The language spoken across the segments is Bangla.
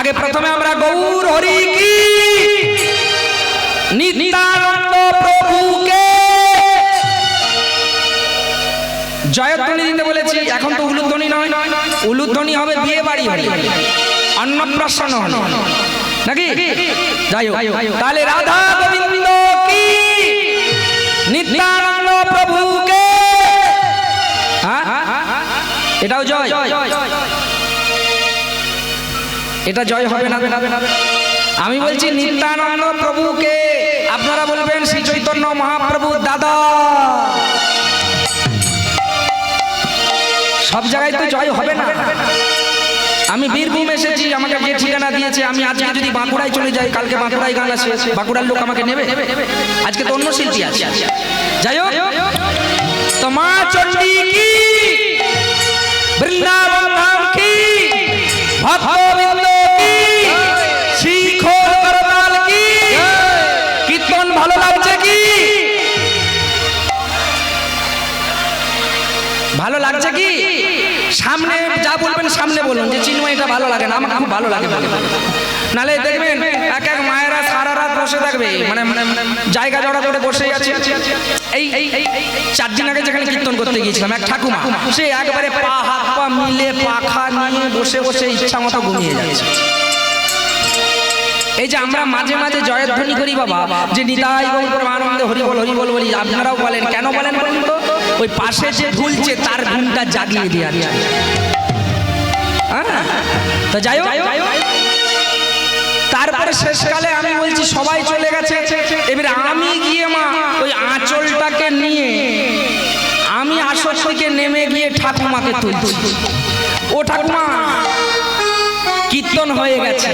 আগে প্রথমে আমরা গৌর হরি কি নিত্যানন্দ প্রভুকে জয়ধ্বনি দিতে বলেছি। এখন তো উলুধ্বনি নয়, উলুধ্বনি হবে বিয়ে বাড়ি হলে, অন্নপ্রাশন হলে, নাকি? যাই হোক, তাহলে রাধা গোবিন্দ কি নিত্যানন্দ প্রভুকে, এটাও জয়, এটা জয় হবে না? আমি বলছি নিত্যানন্দ প্রভুকে, আপনারা বলবেন শ্রী চৈতন্য মহাপ্রভু দাদা। সব জায়গায় তো জয় হবে না। আমি বীরভূম এসেছি, আমাকে যে ঠিকানা দিয়েছে, আমি আজকে যদি বাঁকুড়ায় চলে যাই, কালকে বাঁকুড়ায় গান আছে, বাঁকুড়ার লোক আমাকে নেবে? আজকে তো অন্য শিল্পী আছে। যাই হোক, তো মা চণ্ডী কি, বৃন্দাবন ধাম কি, ভক্তবৃন্দ কি, শিখর করতাল কি, কীর্তন ভালো লাগছে কি? ভালো লাগছে কি? সামনে যা বলবেন সামনে বলুন যে চিন্ময় এটা ভালো লাগে না, আমার খুব ভালো লাগে। নালে দেখবেন এক এক মায়েরা সারা রাত বসে থাকবে, মানে জায়গা জড়া করে বসে আছে। এই 4 দিন আগে যেখানে কীর্তন করতে গিয়েছিলাম, এক ঠাকুমা, সে একবারে পা হাত পা মিলে পাখা নিয়ে বসে বসে ইচ্ছা মতো ঘুমিয়ে যাচ্ছে। এই যে আমরা মাঝে মাঝে জয়ধ্বনি করি বাবা, যে নিতাই গৌর প্রেমানন্দে হরিবল হরিবল বলি, আপনারাও বলেন, কেন বলেন বলেন তো? ওই পাশে যে ঝুলছে তার ঘুমটা জাগিয়ে দেওয়া যায়। তো যাই হোক, তারপরে শেষকালে আমি বলছি সবাই চলে গেছে, এবারে আমি গিয়ে মা ওই আঁচলটাকে নিয়ে আমি আসর থেকে নেমে গিয়ে ঠাকুমাকে তুলছি। ও ঠাকুমা, কীর্তন হয়ে গেছে।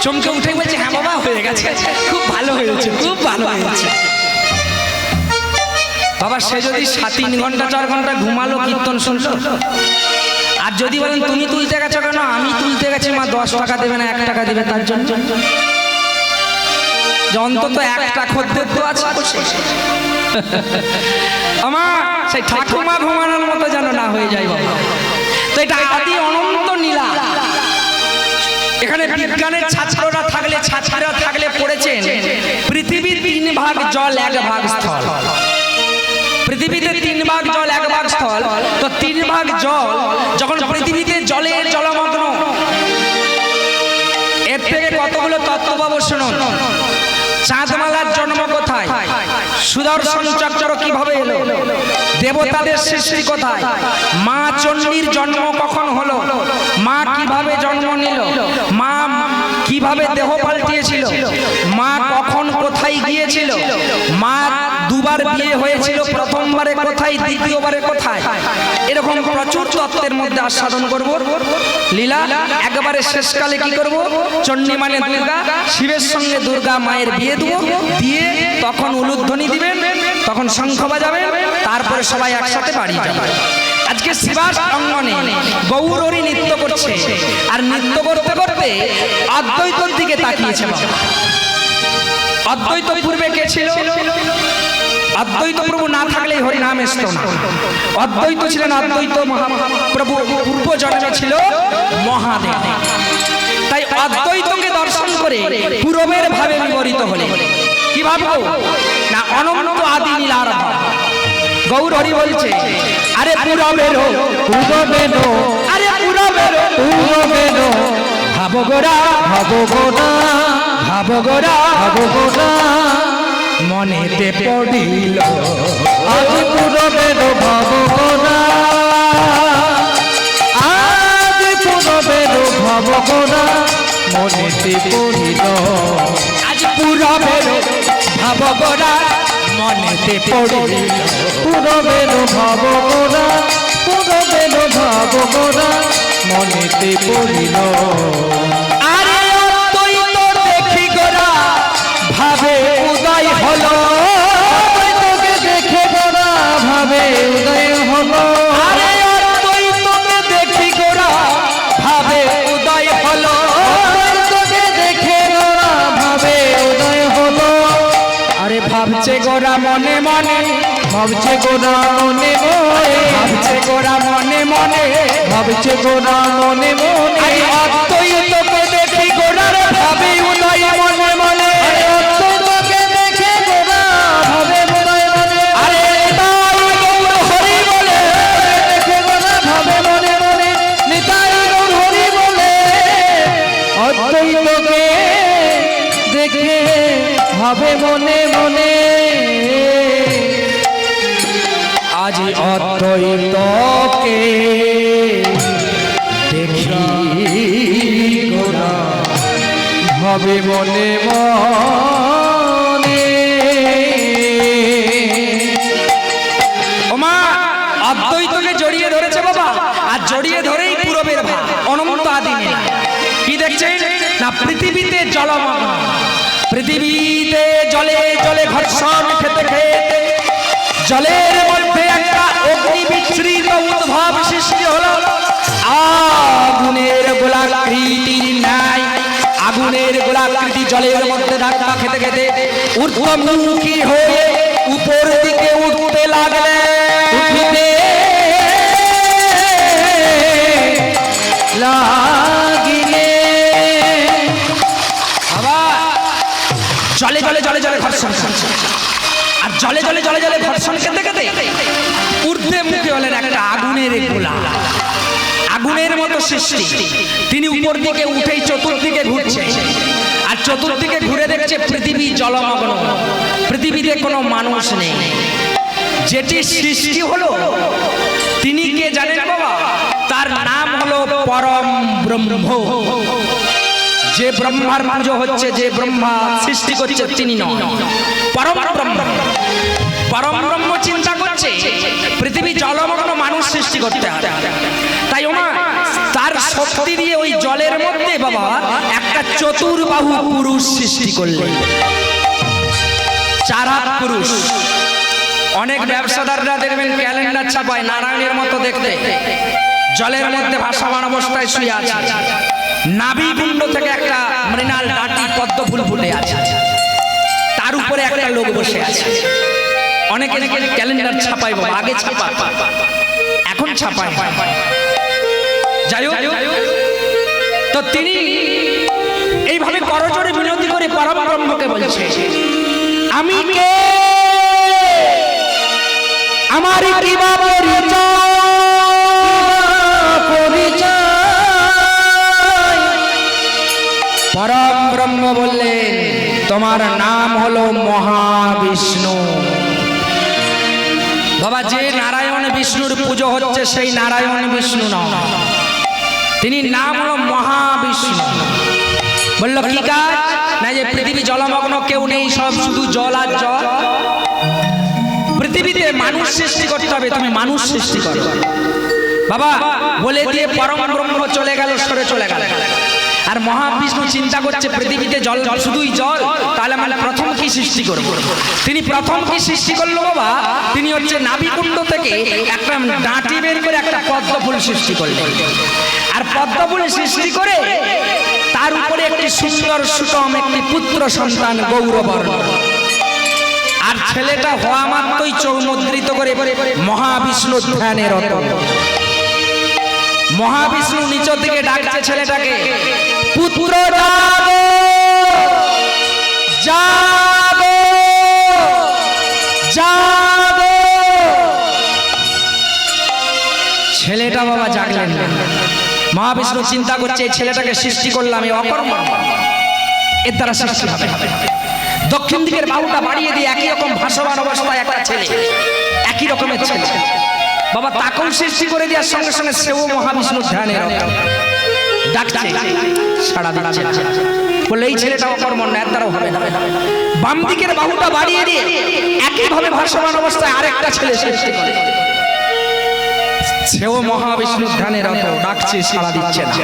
চমকে উঠে বলছে, হ্যাঁ বাবা হয়ে গেছে, খুব ভালো হয়েছে, খুব ভালো হয়েছে। বাবা সে যদি 3 ঘন্টা 4 ঘন্টা ঘুমালো, কীর্তন শুনলো, আর যদি বলেন তুমি তুলতে গেছো কেন, আমি তুলতে গেছি মা, 10 টাকা দেবে না 1 টাকা দেবে তার জন্য, অন্তত 1টা খদ্দের তো আছে। আমার সেই ঠাকুমা ঘুমানোর মতো যেন না হয়ে যায় বাবা। তো এটা আদি অনন্ত নীলা। এখানে বিজ্ঞানের ছাত্ররা থাকলে, ছাত্রীরা থাকলে পড়েছেন পৃথিবীর 3 ভাগ জল 1 ভাগ স্থল। পৃথিবীতে 3 ভাগ জল 1 ভাগ স্থল। তো 3 ভাগ জল যখন পৃথিবীতে জলের জলমগ্ন, এর থেকে কতগুলো তত্ত্ব পাবো শুনুন। চাঁদমালার জন্ম কোথায়? সুদর্শন চক্র কিভাবে এলো? দেবতাদের সৃষ্টি কোথায়? মা চণ্ডীর জন্ম কখন হলো? মা কিভাবে জন্ম নিল? মা কিভাবে দেহ পাল্টিয়েছিল? মা কখন কোথায় গিয়েছিল? মা 2বার বিয়ে হয়েছিল, প্রথমবারে কোথায়, দ্বিতীয়বারে কোথায়? এরকম প্রচুর তত্ত্বের মধ্যে আস্বাদন করব। লীলা একবারে শেষকালে কি করব? চণ্ডী মানে দুর্গা, শিবের সঙ্গে দুর্গা মায়ের বিয়ে দেব, দিয়ে তখন উলুধ্বনি দিবেন, তখন শঙ্খ বাজাবেন, তারপরে সবাই একসাথে বাড়ি যাবে। আজকে শিবাস অঙ্গনে গৌরী নৃত্য করছে, আর নৃত্য করতে করতে অদ্বৈতর দিকে তাকিয়েছে। অদ্বৈত পূর্বে কে ছিল? অদ্বৈত প্রভু না থাকলেই হরিনাম আসতো না। অদ্বৈত ছিলেন অদ্বৈত মহাপ্রভু, পূর্ব জন্মে ছিল মহাদেব। তাই অদ্বৈতকে দর্শন করে পূরবের ভাবে বিবরিত হলে কি ভাববো না, অনন্ত আদি লীলার ভাব। গৌর হরি বলছে, আরে পূরবেরো পূরবেরো, আরে পূরবেরো পূরবেরো, ভাবগোরা ভাবগোরা ভাবগোরা ভাবগোরা, মনেতে পড়িল আজ পূরবেরো ভাবগোরা, আজ পূরবেরো ভাবগোরা, মনেতে পড়িল আজ পূরবেরো ভাবগোরা, মনেতে পড়িল পূরবেরো ভাবগোরা, পূরবেরো ভাবগোরা, মনেতে পড়িল। আরে অদ্বৈত দেখি গোরা ভাবে উদয় হলো, অদ্বৈতকে দেখে গোরা ভাবে উদয় হলো, আরে অদ্বৈতকে দেখি গোরা ভাবে উদয় হলো, অদ্বৈতকে দেখে গোরা ভাবে উদয় হলো। আরে ভাবছে গোরা মনে মনে, ভাবছে গোরা মনে মনে, ভাবছে গোরা মনে মনে, ভাবছে গোরা মনে মনে, অদ্বৈতকে ভাবে মনে মনে আজ অদ্বৈতকে দেখি গোরা ভাবে মনে মনে। ওমা অদ্বৈতকে জড়িয়ে ধরেছে বাবা, আর জড়িয়ে ধরেই পূরবের ভাব অনন্ত আদিনে। কি দেখছেন না, পৃথিবীতে জলমগ্ন, পৃথিবীতে জলে জলে ঘর্ষণ খেতে খেতে জলের মধ্যে একটা অগ্নি বিচ্ছৃত উদ্ভব সৃষ্টি হলো। আগুনের গোলাকৃতির ন্যায় আগুনের গোলাকৃতি জলের মধ্যে ধাক্কা খেতে খেতে ঊর্ধ্বমুখী হয়ে উপর দিকে উঠতে লাগলে জলে জলে জলে জলে ঘর্ষণ, আর জলে জলে জলে জলে ঘর্ষণ খেতে খেতে ঊর্ধ্বে মুখে হলেন একটা আগুনের গোলা, আগুনের মতো সৃষ্টি। তিনি উপর দিকে উঠেই চতুর্দিকে ঘুরছে, আর চতুর্দিকে ঘুরে দেখছে পৃথিবী জলমগ্ন, পৃথিবীতে কোনো মানুষ নেই। যেটি সৃষ্টি হলো তিনি কে জানেন বাবা? তার নাম হলো পরম ব্রহ্ম। যে ব্রহ্মার পুজো হচ্ছে, যে ব্রহ্মা সৃষ্টি করছে তিনি নন, পরম ব্রহ্ম। পরম ব্রহ্ম চিন্তা করছে পৃথিবী জলমগ্ন, মানুষ সৃষ্টি করতে হবে। তাই ওমা তার শক্তি দিয়ে ওই জলের মধ্যে বাবা একটা চতুর্বাহু পুরুষ সৃষ্টি করলেন, চার হাত পুরুষ। অনেক ব্যবসাদাররা দেখবেন ক্যালেন্ডার ছাপায় নারায়ণের মতো দেখতে, জলের মধ্যে ভাসমান অবস্থায় শুয়ে আছে, নাভিকুণ্ড থেকে একটা মৃণাল ডাটি পদ্ম ফুল ফুটে আছে, তার উপরে একটা লোক বসে আছে। অনেকে ক্যালেন্ডার ছাপায় বাবা, আগে ছাপায়, এখন ছাপায়। যাই হোক, তো তিনি এইভাবে করজোড়ে বিনতি করে পরম ব্রহ্মকে বলছে, আমি কে, আমার কি বা পরিচয়। পরম ব্রহ্ম বললেন, তোমার নাম হলো মহাবিষ্ণু। বাবা, যে নারায়ণ বিষ্ণুর পুজো হচ্ছে সেই নারায়ণ বিষ্ণু নয়, তিনি নাম হলো মহাবিষ্ণু। বলল কি কাজ না, যে পৃথিবী জলমগ্ন, কেউ নেই, সব শুধু জল আর জল। পৃথিবীতে মানুষ সৃষ্টি করতে হবে, তুমি মানুষ সৃষ্টি করো বাবা বলে দিয়ে পরম ব্রহ্ম চলে গেল, সরে চলে গেল। আর মহাবিষ্ণু চিন্তা করছে পৃথিবীতে জল, শুধুই জল, তাহলে আমরা প্রথম কি সৃষ্টি করব? তিনি প্রথম কি সৃষ্টি করলো বাবা? তিনি হচ্ছে নাভিকুণ্ড থেকে একটা ডাঁটি বের করে একটা পদ্ম ফুল সৃষ্টি করলেন, আর পদ্ম ফুল সৃষ্টি করে তার উপরে একটি সুন্দর সুতম একটি পুত্র সন্তান গৌরবর্ণ। আর ছেলেটা হওয়া মাত্রই চোখ মুদ্রিত করে মহাবিষ্ণু ধ্যানে রত। মহাবিষ্ণু নিচ থেকে ডাকছে ছেলেটাকে, পুত্র জাগো জাগো জাগো। ছেলেটা বাবা জাগলেন না। মহাবিষ্ণু চিন্তা করছে, এই ছেলেটাকে সৃষ্টি করলাম, এই অকর্ম, এর দ্বারা সৃষ্টি হবে। দক্ষিণ দিকের বাহুটা বাড়িয়ে দিয়ে একই রকম ভাসমান অবস্থায় একটা ছেলে, একই রকমের ছেলে বাবা, তাকেও সৃষ্টি করে দেওয়ার সঙ্গে সঙ্গে সেও মহাবিষ্ণু ধ্যানে ডাকছে, সাড়া দিচ্ছে। বলে এই ছেলেটা অকর্মণ্য, এর দ্বারাও হবে না। বাম দিকের বাহুটা বাড়িয়ে দিয়ে একইভাবে ভাসমান অবস্থায় আরেকটা ছেলে সৃষ্টি করে, সেও মহাবিষ্ণু ধ্যানে রত, ডাকছে, সাড়া দিচ্ছে না।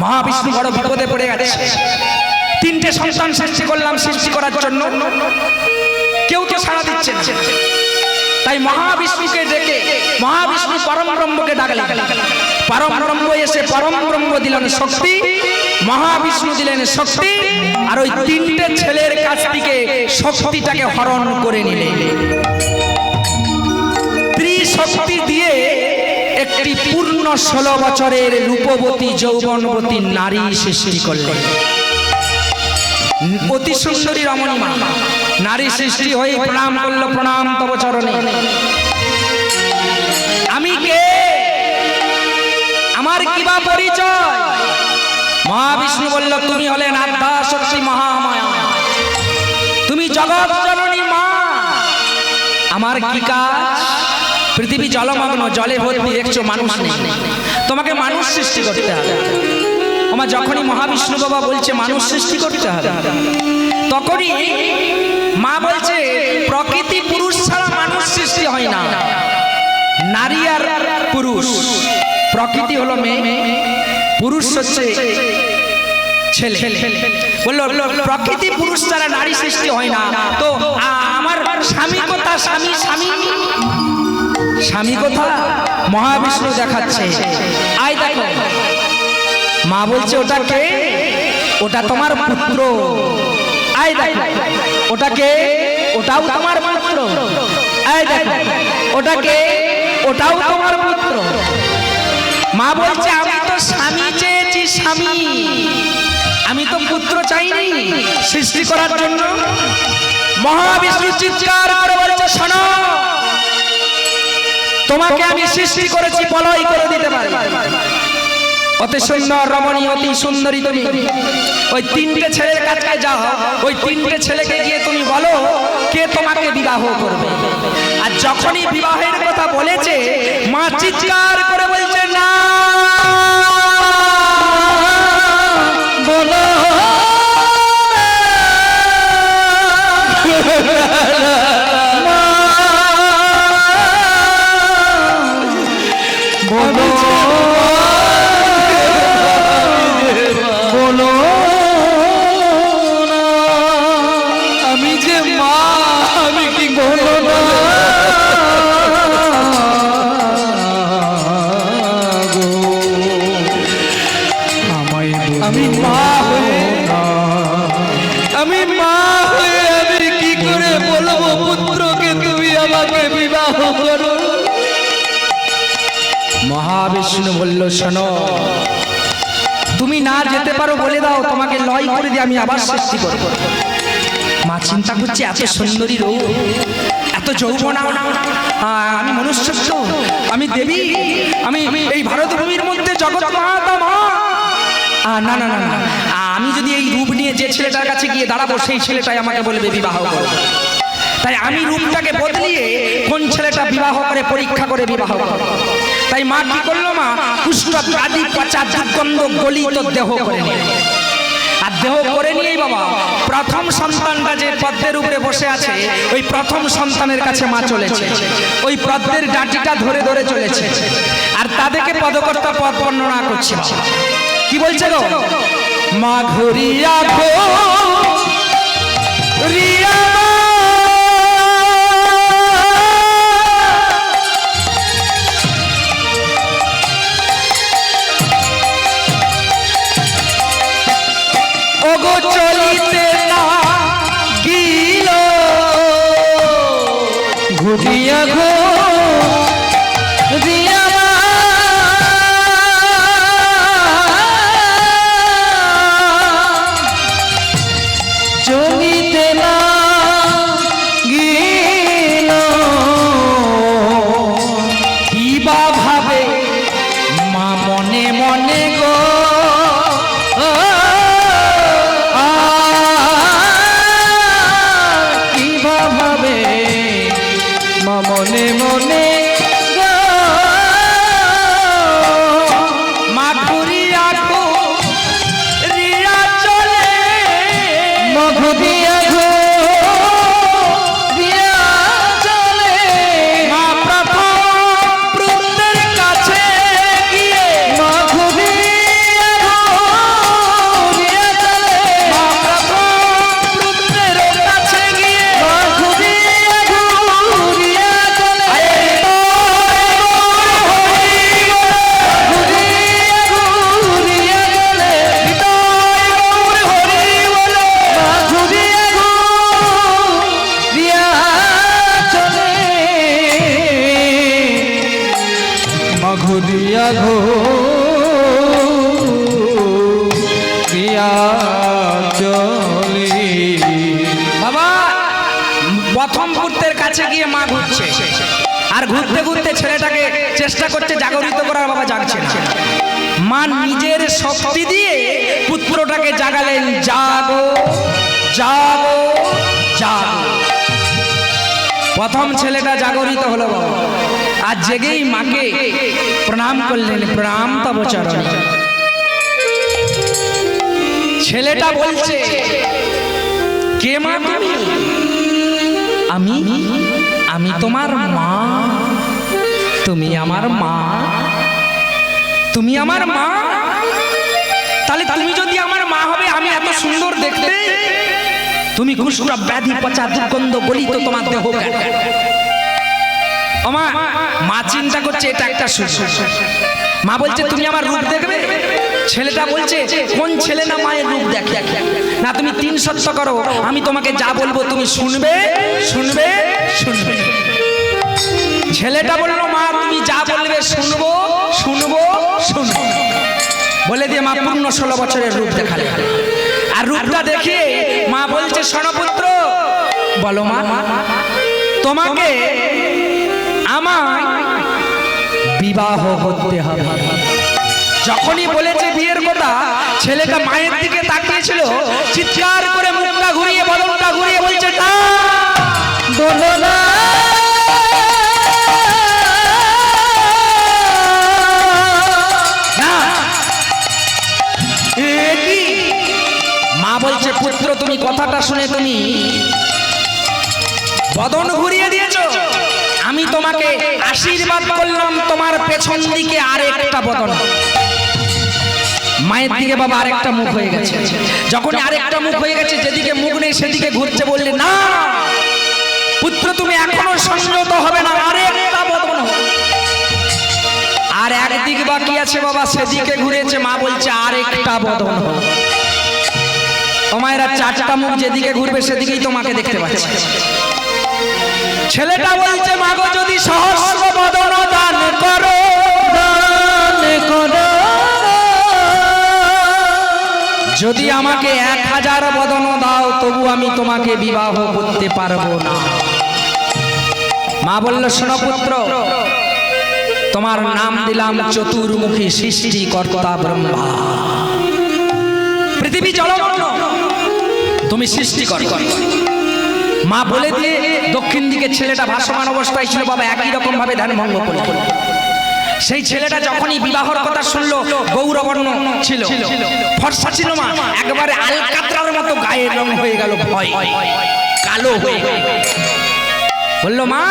মহাবিষ্ণু বড় বিপদে পড়ে গেছে। তিনটে সন্তান সৃষ্টি করলাম, সৃষ্টি করার জন্য কেউ তো সাড়া দিচ্ছে না। তাই মহাবিষ্ণুকে ডেকে মহাবিষ্ণু পরম ব্রহ্মকে ডাকলেন। পরম ব্রহ্ম এসে পরম ব্রহ্ম দিলেন শক্তি, মহাবিষ্ণু দিলেন শক্তি, আর ওই তিনটে ছেলের কাছ থেকে শক্তিটাকে হরণ করে নিলেন। ত্রিশক্তি দিয়ে একটি পূর্ণ 16 বছরের রূপবতী যৌবনবতী নারী সৃষ্টি করলেন। অতি সুন্দরী রমণীমা নারী সৃষ্টি হয়ে প্রণাম করলো, প্রণাম তব চরণে। আমি কে, আমার কি বা পরিচয়? মহাবিষ্ণু বলল, তুমি হলেন আদ্যা শক্তি মহামায়া। জগৎ জননী মা, আমার কি কাজ? পৃথিবী জলমগ্ন, জলে ভর্তি, দেখছো মানুষ নেই, তোমাকে মানুষ সৃষ্টি করতে হবে। আমার যখনই মহাবিষ্ণু বাবা বলছে মানুষ সৃষ্টি করতে হবে, তখনই মা বলছে প্রকৃতি পুরুষ ছাড়া মানুষ সৃষ্টি হয় না। নারী আর পুরুষ, প্রকৃতি হলো মেয়ে, পুরুষ হচ্ছে ছেলে। বললো প্রকৃতি পুরুষ ছাড়া নারী সৃষ্টি হয় না। তো আমার স্বামী কোথা? স্বামী স্বামী স্বামী কোথা? মহাবিষ্ণু দেখাচ্ছে, আয় দেখো। মা বলছে ওটাকে, ওটা তোমার পুত্র। আয় দেখো ওটাকে, ওটাও তোমার পুত্র। আয় দেখো ওটাকে, ওটাও তোমার পুত্র। মা বলছে আমি তো স্বামী চেয়েছি, স্বামী, আমি তো পুত্র চাইনি সৃষ্টি করার জন্য। মহাবিষ্ণু চিৎকার করে বলছে শোনো, তোমাকে আমি সৃষ্টি করেছি পলয় করে দিতে পারি। অতি সুন্দর রমণী, অতি সুন্দরী তুমি। ওই তিনটে ছেলের কাছে যাও, ওই তিনটে ছেলেকে গিয়ে তুমি বলো কে তোমাকে বিবাহ করবে। আর যখনই বিবাহের কথা বলেছে, মা চিৎকার করে বলছে না, বলো মহাবিষ্ণু বলল শোনো, তুমি না যেতে পারো বলে দাও, তোমাকে লয় করে দিয়ে আমি আবার সৃষ্টি করব। মা চিন্তা করছে এত সুন্দরী রূপ, এত যৌবন, আমি মনুষ্য, আমি দেবী, আমি এই ভারত ভূমির মধ্যে জগৎ মাতা মা। না না না না, আমি যদি এই রূপ নিয়ে যে ছেলেটার কাছে গিয়ে দাঁড়াবো, সেই ছেলেটাই আমাকে বলবে বিবাহ করবে। তাই আমি রূপটাকে বদলিয়ে কোন ছেলেটা বিবাহ করে পরীক্ষা করে বিবাহ করে। তাই মা কি করলো? মা কুষ্ঠ ব্যাধি পচা দুর্গন্ধ গলিত দেহ করে নিল। আর দেহ করে নিয়েই বাবা প্রথম সন্তানটা যে পদ্মের উপরে বসে আছে, ওই প্রথম সন্তানের কাছে মা চলেছে, ওই পদ্মের ডাঁটিটা ধরে ধরে চলেছে। আর তাদেরকে পদকর্তা পদ বর্ণনা করছে। কি বলছে গো? মা ঘুরিয়া ঘো রিয়া চলিতে না গিল ঘুরিয়া ঘো দিয়া চলিতে না গিল কি বা ভাবে মা মনে মনে গো মনে মনে মা ঘুরিয়া ঘো রিয়া চলে, মা ঘুরিয়া ঘো রিয়া চলে। মা প্রথম বৃন্দের কাছে গিয়ে মা ঘুরিয়া ঘো রিয়া চলে। মা প্রথম বৃন্দের কাছে গিয়ে মা ঘুরিয়া ঘো রিয়া ঘুরিয়া ঘো রিয়া চলে। বাবা প্রথম পুত্রের কাছে গিয়ে মা ঘুরছে, আর ঘুরতে ঘুরতে ছেলেটাকে চেষ্টা করছে জাগরিত করার, বাবা জাগছে না। মা নিজের শক্তি দিয়ে পুত্রটাকে জাগালেন, জাগো জাগো জাগো। প্রথম ছেলেটা জাগরিত হলো বাবা, আর জেগেই মাকে প্রণাম করলেন, প্রণাম তব চরণে। ছেলেটা বলছে, কে মা তুমি? আমি আমি তোমার মা। তুমি আমার মা? তুমি আমার মা? তাহলে তুমি যদি আমার মা হবে, আমি এত সুন্দর দেখতে, তুমি কুষ্ঠ ব্যাধি পচা দুর্গন্ধ গলিত তোমার দেহ কেন? মা মা চিন্তা করছে এটা একটা সুযোগ। মা বলছে তুমি আমার রূপ দেখবে? ছেলেটা বলছে কোন ছেলে না মায়ের রূপ দেখে না? তুমি 3 সত্য করো, আমি তোমাকে যা বলবো তুমি শুনবে শুনবে শুনবে। ছেলেটা বললো মা তুমি যা বলবে শুনবো শুনবো শুনবো বলে দিয়ে মা পূর্ণ 16 বছরের রূপ দেখালে। আর রূপটা দেখে মা বলছে শোনো পুত্র, বলো মা, তোমাকে আমার বিবাহ করতে হবে। যখনই বলেছে বিয়ের কথা, ছেলেটা মায়ের দিকে তাকিয়েছিল, চিৎকার করে মুখটা ঘুরিয়ে বদনটা ঘুরিয়ে বলছে না বলো না। মা বলছে পুত্র তুমি কথাটা শুনে তুমি বদন ঘুরিয়ে দিয়েছো, আমি তোমাকে আশীর্বাদ করলাম তোমার পেছন দিকে আরেকটা বদন। মায়ের দিকে বাবা আরেকটা মুখ হয়ে গেছে। যখন আরেকটা মুখ হয়ে গেছে, যেদিকে মুখ নেই সেদিকে ঘুরছে, বললে না পুত্র তুমি এখনো সংযত হবে না, আরেকটা বদন। আর একদিক বাকি আছে বাবা, সেদিকে ঘুরেছে। মা বলছে আরেকটা বদন। তোমায়রা 4টা মুখ যেদিকে ঘুরবে সেদিকেই তোমাকে দেখতে পাচ্ছে। ছেলেটা বলছে মাগো যদি সহস্র বদন দান করো, দান করো, যদি আমাকে 1000 বদন দাও তবু আমি তোমাকে বিবাহ করতে পারবো না। মা বলল শোনো পুত্র, তোমার নাম দিলাম চতুর্মুখী সৃষ্টিকর্তা ব্রহ্মা। পৃথিবী জলমগ্ন, তুমি সৃষ্টি করো। মা বলে দিয়ে দক্ষিণ দিকে ছেলেটা ভাসমান অবস্থায় ছিল বাবা, একই রকম ভাবে ধ্যান ভঙ্গ করল। সেই ছেলেটা যখনই বিবাহর কথা শুনলো, গৌরবর্ণ ছিল, ফর্সা ছিল মা, একবারে আলকাতরার মতো গায়ের রং হয়ে গেল, ভয় কালো হয়ে গেল। বললো মা,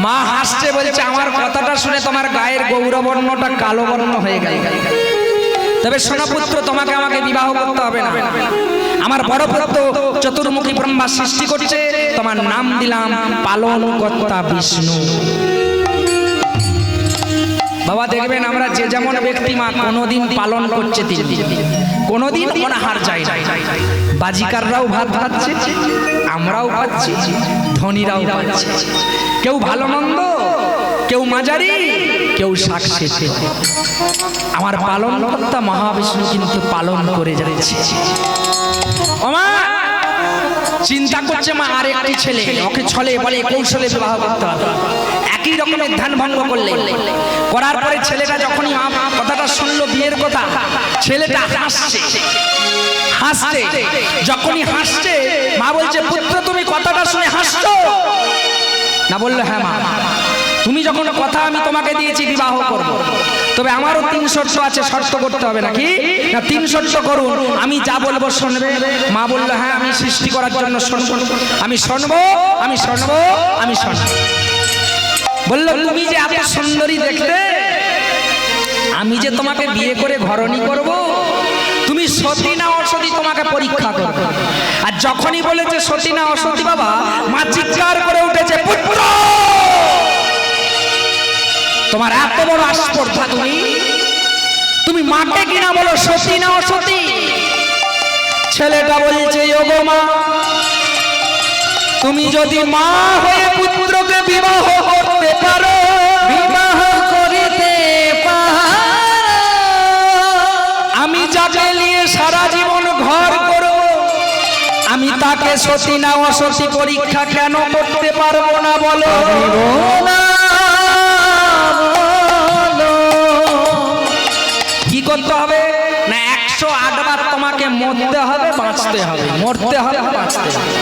মা হাসছে, বলছে আমার কথাটা শুনে তোমার গায়ের গৌরবর্ণটা কালো বর্ণ হয়ে গেল। তবে শোনো পুত্র, তোমাকে আমাকে বিবাহ করতে হবে না। আমার বড় পুত্র চতুর্মুখী ব্রহ্মা সৃষ্টি করছে, তোমার নাম দিলাম পালনকর্তা বিষ্ণু। বাবা দেখবেন আমরা যে যেমন ব্যক্তি মা কোনোদিন পালন করছে 3 দিন, কোনোদিন অনাহার যায় না। বাজিকাররাও ভাত খাচ্ছে, আমরাও খাচ্ছি, ধনীরাও খাচ্ছে। কেউ ভালো মন্দ, কেউ মাঝারি, কেউ সাক্ষী। আমার পালনকর্তা মহাবিষ্ণু কিন্তু পালন করে যাচ্ছে। ওমা চিন্তা করছে মা আর একটি ছেলে, ওকে ছলে বলে কৌশলে বিবাহ করতে হবে। একই রকমের ধ্যান ভঙ্গ করলে, করার পরে ছেলেটা যখনই মা কথাটা শুনলো বিয়ের কথা, ছেলেটা হাসছে হাসছে। যখনই হাসছে মা বলছে পুত্র তুমি কথাটা শুনে হাসছো না? বললো হ্যাঁ মা, তুমি যখন কথা আমি তোমাকে দিয়েছি বিবাহ করব, তবে আমারও 3 শর্ত আছে, শর্ত করতে হবে নাকি? না 3 শর্ত করুন, আমি যা বলবো শুনবে। মা বললো হ্যাঁ আমি সৃষ্টি করার জন্য শুনবো, আমি শুনবো, আমি শুনবো, আমি শুনবো। বললো তুমি যে এত সুন্দরী দেখতে, আমি যে তোমাকে বিয়ে করে ঘরণী করব, তুমি সতী না অসতী তোমাকে পরীক্ষা করব। আর যখনই বলেছে সতী না অসতী বাবা, মা চিৎকার করে উঠেছে পুত্র তোমার এত বড় আস্পর্ধা, তুমি মাকে কিনা বলো সতী না অসতী? ছেলেটা বলছে ওগো মা, তুমি যদি মা হয়ে পুত্রকে বিবাহ করতে পারো, বিবাহ করিতে পারো, আমি যাকে নিয়ে সারা জীবন ঘর করব, আমি তাকে সতী না অসতী পরীক্ষা কেন করতে পারবো না বলো? কি করতে হবে না? 108 বার তোমাকে মরতে হবে বাঁচতে হবে, মরতে হবে বাঁচতে হবে,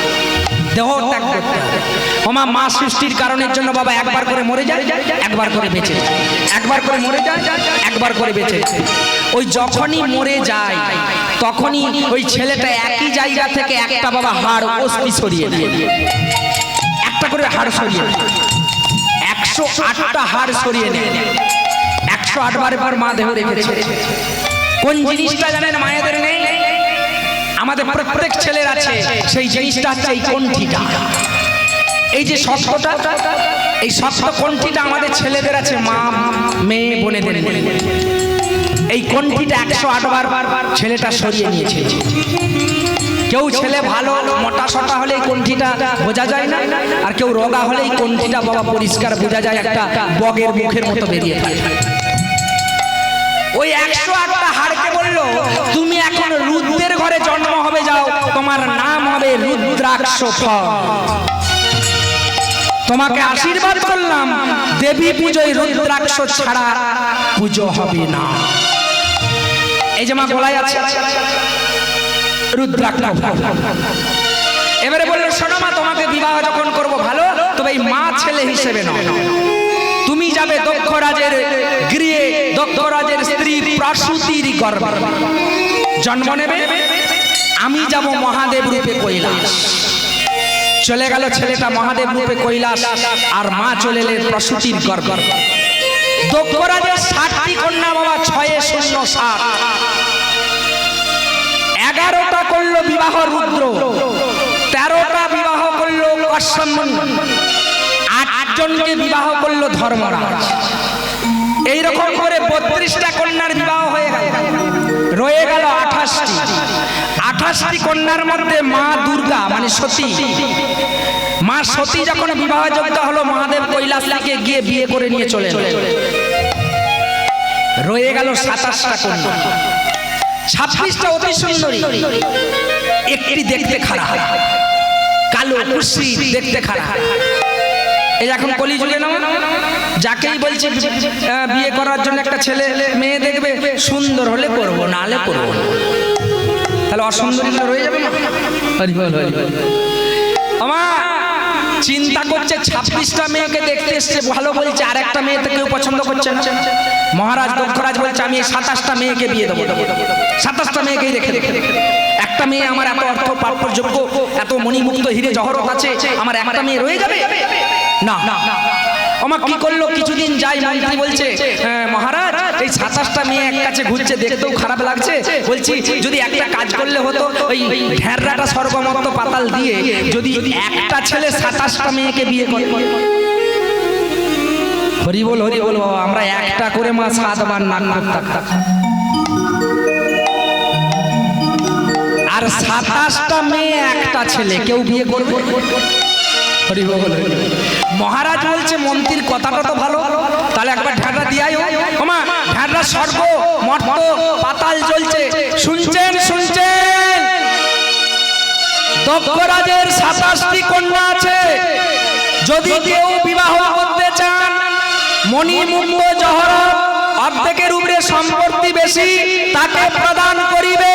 দেহ ত্যাগ করতে হবে। ওমা মা সৃষ্টির কারণের জন্য বাবা একবার করে মরে যায়, একবার করে বেঁচে যায়, একবার করে মরে যায়, একবার করে বেঁচে যায়। ওই যখনই মরে যায় তখনই ওই ছেলেটা একই জায়গা থেকে একটা বাবা হাড় অস্থি সরিয়ে দিয়ে, একটা করে হাড় সরিয়ে, 108টা হাড় সরিয়ে নেয়, 108 বারের পর মা দেহ রেখেছে। কোন জিনিসটা জানেন মায়েদের নেই? আমাদের প্রত্যেক ছেলের আছে। সেই জিনিসটা হচ্ছে এই কণ্ঠিটা, এই যে শক্তটা, এই শক্ত কণ্ঠিটা আমাদের ছেলেদের আছে, মা মেয়ে বোনেদের নেই। এই কণ্ঠিটা 108 বার ছেলেটা সরিয়ে নিয়েছে। কেউ ছেলে ভালো মোটা সোটা হলে এই কণ্ঠিটা বোঝা যায় না, আর কেউ রোগা হলে এই কণ্ঠিটা বাবা পরিষ্কার বোঝা যায়, একটা বগের মুখের মতো বেরিয়ে থাকে। ওই 108টা হাড়কে বললো তুমি এখন রুদ্রের ঘরে জন্ম হবে, যাও, তোমার নাম হবে রুদ্রাক্ষ ফল। তোমাকে আশীর্বাদ করলাম, দেবী পুজোয় রুদ্রাক্ষ ছাড়া পুজো হবে না। এই যে মা গলায় আছে রুদ্রাক্ষ ফল। এবারে বললো শোনো মা, তোমাকে বিবাহ যখন করবো ভালো, তবে এই মা ছেলে হিসেবে নয়, তুমি যাবে দক্ষরাজের গৃহে, দক্ষরাজের স্ত্রী প্রসূতির গর্ভে জন্ম নেবে, আমি যাব মহাদেব রূপে কৈলাস। চলে গেল ছেলেটা মহাদেব রূপে কৈলাস, আর মা চলে এলেন প্রসূতির গর্ভে। দক্ষরাজের 60টি কন্যা বাবা, 6-0-7, 11টা করলো বিবাহ রুদ্র, 13টা বিবাহ করলো কশ্যপ মুনি, 8 জনকে বিবাহ করলো ধর্মরাজ। এইরকম করে 32টা কন্যার বিবাহ হয়ে গেল, রয়ে গেল 28টি। 28টি কন্যার মধ্যে মা দুর্গা মানে সতী, মা সতী যখন বিবাহযোগ্য হলো, মহাদেব কৈলাস থেকে গিয়ে বিয়ে করে নিয়ে চলে এলেন। রয়ে গেল 27টা কন্যা, 26টা অতি সুন্দরী, একটি দেখতে খারাপ, কালো কুশ্রী দেখতে খারাপ। এই এখন কলিযুগে না, যাকেই বলছি বিয়ে করার জন্য একটা ছেলে মেয়ে দেখবে, সুন্দর হলে করবো, না হলে করবো না, তাহলে অসুন্দরী রয়ে যাবে না। আমার চিন্তা করছে 26টা মেয়েকে দেখতে এসছে ভালো বলছে, আর একটা মেয়ে তো কেউ পছন্দ করছে না। মহারাজ দক্ষরাজ বলছে আমি 27টা মেয়েকে বিয়ে দেবো, 27টা মেয়েকেই রেখে দেখে একটা মেয়ে আমার এত অর্থ প্রাপ্যযোগ্য, এত মণিমুক্ত হিরে জহরত আছে, আমার একটা মেয়ে রয়ে যাবে না। আমার কি করলো, কিছুদিন যাই, মন্ত্রী বলছে মহারাজ এই 27টা মেয়ে এক কাছে ঘুরছে, দেখতেও খারাপ লাগছে, বলছি যদি একটা কাজ করলে হতো, ওই ঢেররাটা স্বর্গমত্ত পাতাল দিয়ে যদি একটা ছেলে 27টা মেয়েকে বিয়ে করে। হরি বল হরি বল বাবা, আমরা একটা করে মা 7 বার নাম করতাম, আর 27টা মেয়ে একটা ছেলে কেউ বিয়ে করবে? মহারাজ বলছে মন্ত্রীর কথাটা তো ভালো, তাহলে একবার ঢাকা দিয়াই ওমা, ঢাকা স্বর্গ মর্ত পাতাল জ্বলছে, শুনছেন শুনছেন, দক্ষরাজের 27টি কন্যা আছে, যদি কেউ বিবাহ করতে চান, মণিমুক্ত জহরত অর্ধেকের উপরে সম্পত্তি বেশি তাকে প্রদান করিবে।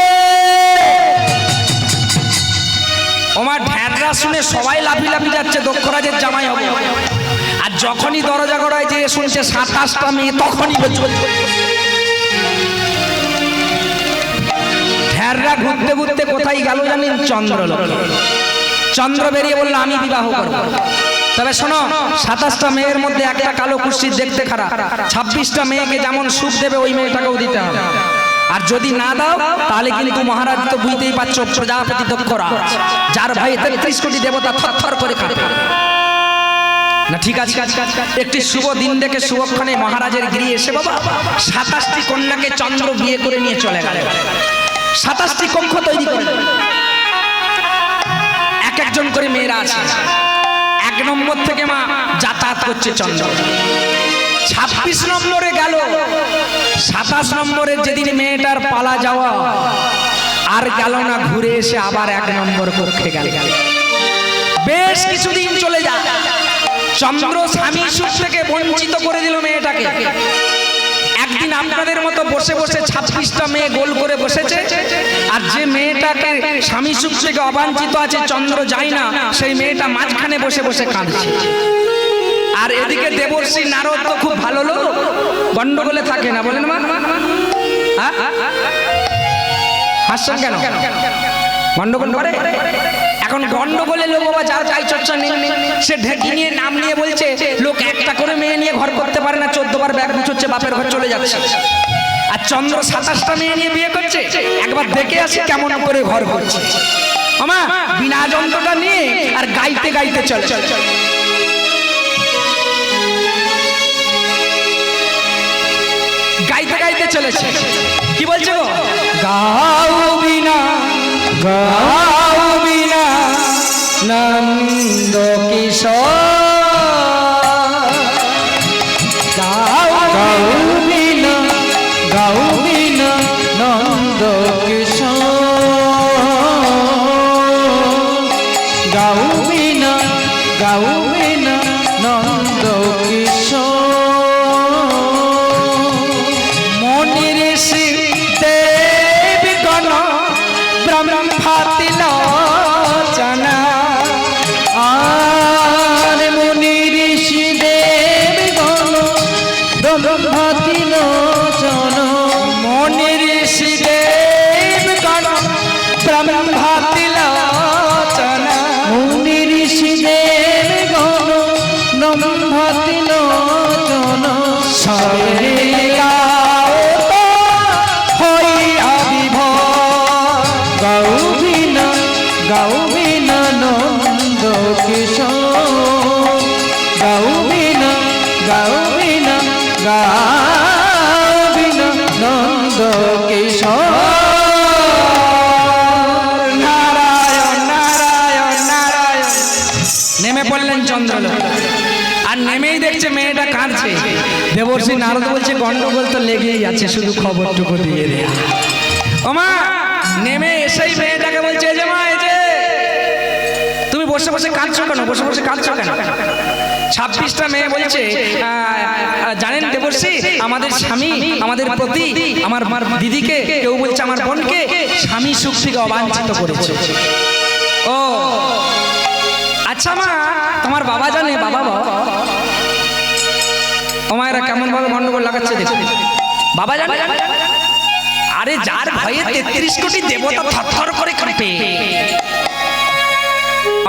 ওমা ঢ্যাঁড়রা শুনে সবাই লাফি লাফি যাচ্ছে, দক্ষরাজের জামাই হবে। আর যখনই দরজা গড়ায় যে শুনছে 27টা মেয়ে, তখনই ঢ্যাঁড়রা ঘুরতে ঘুরতে কোথায় গেল জানেন? চন্দ্রলোকে। চন্দ্র বেরিয়ে বললো আমি বিবাহ করব, তবে শোনো 27টা মেয়ের মধ্যে একটা কালো কুৎসিত দেখতে খারাপ, 26টা মেয়েকে যেমন সুখ দেবে ওই মেয়েটাকেও দিতে হবে, আর যদি না দাও তাহলে কিন্তু মহারাজ তো বুঝতেই পারছো প্রজাপতি দক্ষরাজ, যার ভাই 33 কোটি দেবতা থরথর করে কাঁপে না। ঠিক আছে, একটি শুভ দিন দেখে শুভক্ষণে মহারাজের গৃহে এসে বাবা 27টি কন্যাকে চন্দ্র বিয়ে করে নিয়ে চলে গেল। 27টি কক্ষ তৈরি করে এক একজন করে মেয়েরা আছে, 1 নম্বর থেকে মা যাতায়াত করছে চন্দ্র। 26 নম্বরে গেল, 27 নম্বরের যেদিন মেয়েটার পালা যাওয়া, আর গেল না, ঘুরে এসে আবার 1 নম্বর কক্ষে গেল। বেশ কিছুদিন চলে যায়, চন্দ্র স্বামী সুখ থেকে বঞ্চিত করে দিল মেয়েটাকে। একদিন আপনাদের মতো বসে বসে 26টা মেয়ে গোল করে বসেছে, আর যে মেয়েটাকে স্বামী সুখ থেকে অবাঞ্ছিত আছে, চন্দ্র যায় না, সেই মেয়েটা মাঝখানে বসে বসে কাঁদছে। আর এদিকে দেবর্ষি নারদ তো খুব ভালো লোক, গন্ডগোলে থাকে না, বলেন মা? হাসছেন কেন? গন্ডগোল করে? এখন গন্ডগোলে লোক বাবা যার চাই চর্চা নেই, সে ঢেকি নিয়ে নাম নিয়ে বলছে লোক একটা করে মেয়ে নিয়ে ঘর করতে পারে না, 14 বার ব্যাগ গুছোচ্ছে, বাপের ঘর চলে যাচ্ছে। আর চন্দ্র 27টা মেয়ে নিয়ে বিয়ে করছে, একবার দেখে আসি কেমন করে ঘর করছে। আমা বিনা যন্ত্রটা নিয়ে আর গাইতে গাইতে চলে গাইতে গাইতে চলেছে। কি বলছে গো? গাও বিনা গাও বিনা নন্দ কিশোর, গাও বিনা নন্দ কিশোর, গাও বিনা নন্দ কিশোর। মনি ঋষি দেবগণ ব্রহ্মাতিল জানা, আর মুনি ঋষি দেবগণ ব্রহ্মাতিল জন, মনি ঋষি দেবগণ ব্রহ্মাতিল জানা, মুনি ঋষি দেবগণ ব্রহ্মাতিল জন। সবে গাও হইয়া বিভোর, গাও বিনা নন্দ কিশোর, গাও বিনা নন্দ কিশোর। নারায়ণ নারায়ণ নারায়ণ। নেমে পড়লেন চন্দ্রলোক, আর নেমেই দেখছে মেয়েটা কাঁদছে। দেবর্ষি নারদ বলছে গন্ডগোল তো লেগেই আছে, শুধু খবরটুকু দিয়ে দে। ওমা নেমে এসেই মেয়েটাকে বলছে এই যে মা, এই যে তুমি বসে বসে কাঁদছো কেন? বসে বসে কাঁদছো কেন? 26টা মেয়ে বলছে জানেন দেবর্ষি, আমাদের স্বামী আমাদের প্রতি, আমার দিদিকে, কেউ বলছে আমার বোনকে স্বামী সুখ থেকে অবাঞ্ছিত করেছে। ও আচ্ছা মা, তোমার বাবা জানে? বাবা ও মায়েরা কেমন ভাবে গন্ডগোল লাগাচ্ছে দেখো। বাবা জানে? আরে যার ভয়ে 33 কোটি দেবতা থরথর করে কাঁপে।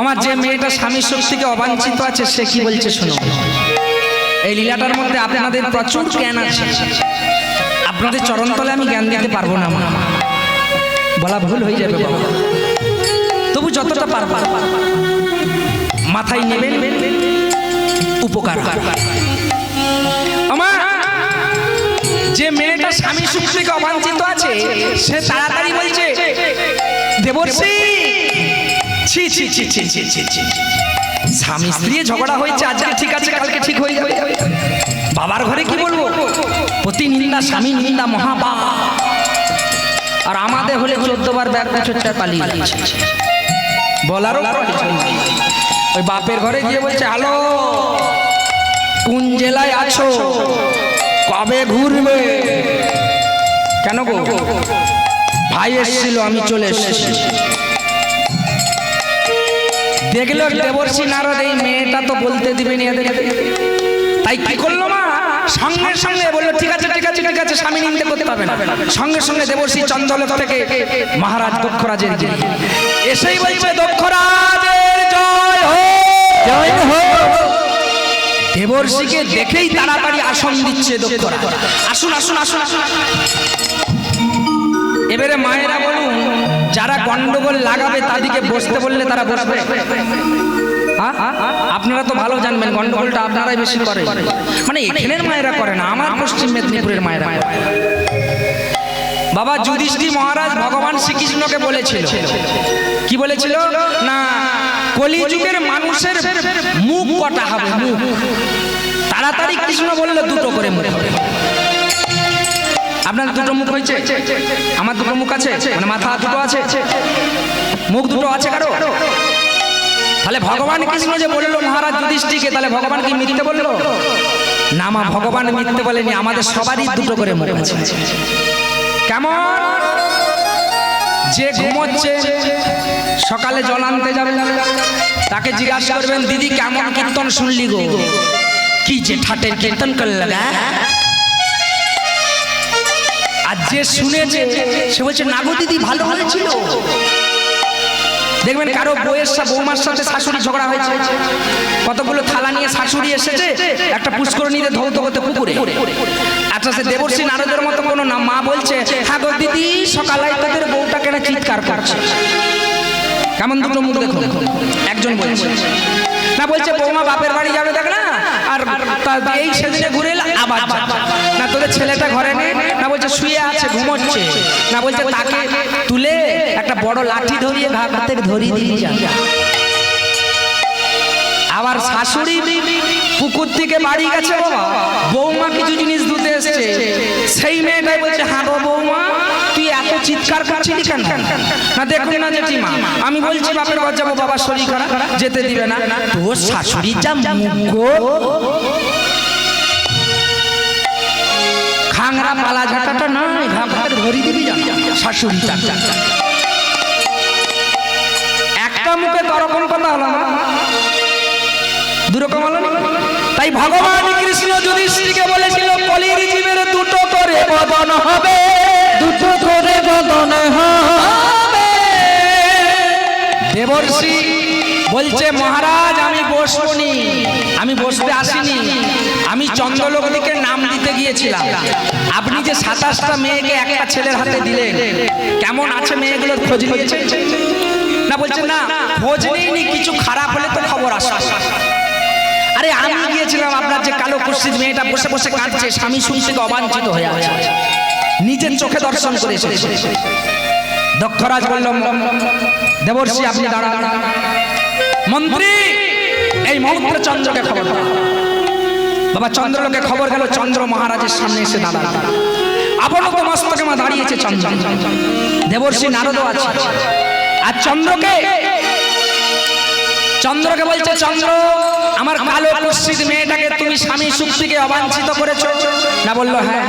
আমার যে মেয়েটা স্বামী সুখ থেকে অবাঞ্ছিত আছে, সে কি বলছে শোনো। এই লীলাটার মধ্যে আপনাদের প্রচুর জ্ঞান আছে, আপনাদের চরণতলে আমি জ্ঞান দিতে পারবো না, বলা ভুল হয়ে যাবে বাবা, তবু যতটা পারবো মাথায় নেবেন, উপকার আমার। যে মেয়েটা স্বামী সুখ থেকে অবাঞ্ছিত আছে, সে তাড়াতাড়ি বলছে দেবর্ষি, ছি ছি ছি ছি ছি ছি ছি, স্বামী স্ত্রী ঝগড়া হয়েছে, আজকে ঠিক আছে কালকে ঠিক হয়ে যাবে। বাবার ঘরে কি বলবো? প্রতি নিন্দা স্বামী নিন্দা মহাপাপ। আর আমাদের হলে 14 বার ব্যাগ গুছোচ্ছে পালিয়ে যাচ্ছে, বলারও ওই বাপের ঘরে গিয়ে বলছে হ্যালো কোন জেলায় আছো, কবে ঘুরবে? কেন গো? ভাই এসেছিল, আমি চলে এসেছি। দেখলো দেবর্ষি নারদ এই মেয়েটা তো বলতে দিবেনি এদের, তাই কি করলো মা? সঙ্গে সঙ্গে বললো ঠিক আছে ঠিক আছে ঠিক আছে, স্বামী নিন্দে করতে হবে না। সঙ্গে সঙ্গে দেবর্ষি চন্দ্রলোক থেকে মহারাজ দক্ষরাজের গিয়ে এসেই বলছে দক্ষরাজের জয় হোক, জয় হোক। দেবর্ষিকে দেখেই তাড়াতাড়ি আসন দিচ্ছে দক্ষরাজ, আসুন আসুন আসুন আসুন। এবারে মায়েরা বলুন, যারা গন্ডগোল লাগাবে তাদেরকে বসতে বললে তারা বসবে? আপনারা তো ভালো জানবেন গন্ডগোলটা আপনারাই বেশি করে, মানে এখানের মায়েরা করে না, আমার পশ্চিম মেদিনীপুরের মায়েরা। বাবা যুধিষ্ঠির মহারাজ ভগবান শ্রীকৃষ্ণকে বলেছিল, কি বলেছিল না, কলিযুগের মানুষের মুখ কটা হবে, মুখ। তাড়াতাড়ি কৃষ্ণ বলল দুটো করে মুখ হবে। আপনার দুটো মুখ হয়েছে? আমার দুটো মুখ আছে, মানে মাথা দুটো আছে, মুখ দুটো আছে কারো? তাহলে ভগবান কৃষ্ণ যে বললো মহারাজ যুধিষ্ঠিরকে, তাহলে ভগবান কি মিথ্যে বললো? না মা, ভগবান মিথ্যে বলেনি, আমাদের সবারই দুটো করে মুখ আছে। কেমন? যে ঘুমোচ্ছে সকালে জল আনতে যাবে, তাকে জিজ্ঞাসা করবেন দিদি কেমন কীর্তন শুনলি গো, কি যে ঠাটের কীর্তন করলে গা? আর যে শুনেছে সে বলছে না গো দিদি ভালো হয়েছিল। দেখবেন কারো বউয়ের সাথে বৌমার সাথে শাশুড়ি ঝগড়া হয়েছে, কতগুলো থালা নিয়ে শাশুড়ি এসেছে একটা পুষ্করণীতে ধৌত করতে পুকুরে। আচ্ছা সে দেবর্ষী নারদের মতো কোনো না, মা বলছে হ্যাঁ গো দিদি সকালে তোদের বউটা কেন চিৎকার করছে, কেমন দুটো মুখ দেখো। একজন বলছে না, বলছে বৌমা বাপের বাড়ি যাবে দেখ না, আর এই সেদিনে ঘুরে এলে আবার না তোদের ছেলেটা ঘরে নেই না, বলছে শুয়ে আছে ঘুমোচ্ছে না, বলছে তাকে তুলে একটা বড় লাঠি ধরিয়ে হাতে ধরিয়ে দিয়ে যা। আবার শাশুড়ি পুকুর থেকে বাড়ি গেছে, বাবা বৌমা কিছু জিনিস ধুতে এসছে, সেই মেয়েটাই বলছে হ্যাঁ গো বৌমা তুই এত চিৎকার করছিলি কেন? না দেখুন না জেঠিমা আমি বলছি বাপের ঘর যাবো, বাবার শরীর খারাপ যেতে দিবে না। তোর শাশুড়ি যা মুখ খাংরা পালা ঝাঁটাটা নয়, ঘাটাটা ধরি দিবি শাশুড়ি। একটা মুখে দরকম কথা হলো না, দুরকম হলো না। তাই ভগবান কৃষ্ণ যুধিষ্ঠিরকে বলেছিল কলির জীবের দুটো করে বদন হবে, দুটো করে বদন হবে। দেবর্ষি বলছে মহারাজ আমি বসবনি, আমি বসতে আসিনি, আমি চন্দ্রলোক থেকে নাম দিতে গিয়েছিলাম। আপনি যে 27টা মেয়েকে একটা ছেলের হাতে দিলেন, কেমন আছে মেয়েগুলোর খোঁজ নিয়েছেন? না বলছে না খোঁজ নেইনি, কিছু খারাপ হলে তো খবর আসে। আরে আমি গিয়েছিলাম, আপনার যে কালো কুৎসিত মেয়েটা বসে বসে কাঁদছে, স্বামী শুনতে অবাঞ্ছিত হয়ে আছে, নিজের চোখে দর্শন করে এসেছে। দক্ষরাজ বলল দেবর্ষি আপনি দাঁড়ান। মন্ত্রী এই মুহূর্তে চন্দ্রকে খবর দাও। বাবা চন্দ্রলোকে খবর গেল, চন্দ্র মহারাজের সামনে এসে দাঁড়ান, আবনত মস্তকে মা দাঁড়িয়েছে চন্দ্র। দেবর্ষি নারদও আছে, আর চন্দ্রকে বলছে চন্দ্র আমার কালো কুৎসিত মেয়েটাকে তুমি স্বামী সুখ থেকে অবাঞ্ছিত করেছো না? বললো হ্যাঁ।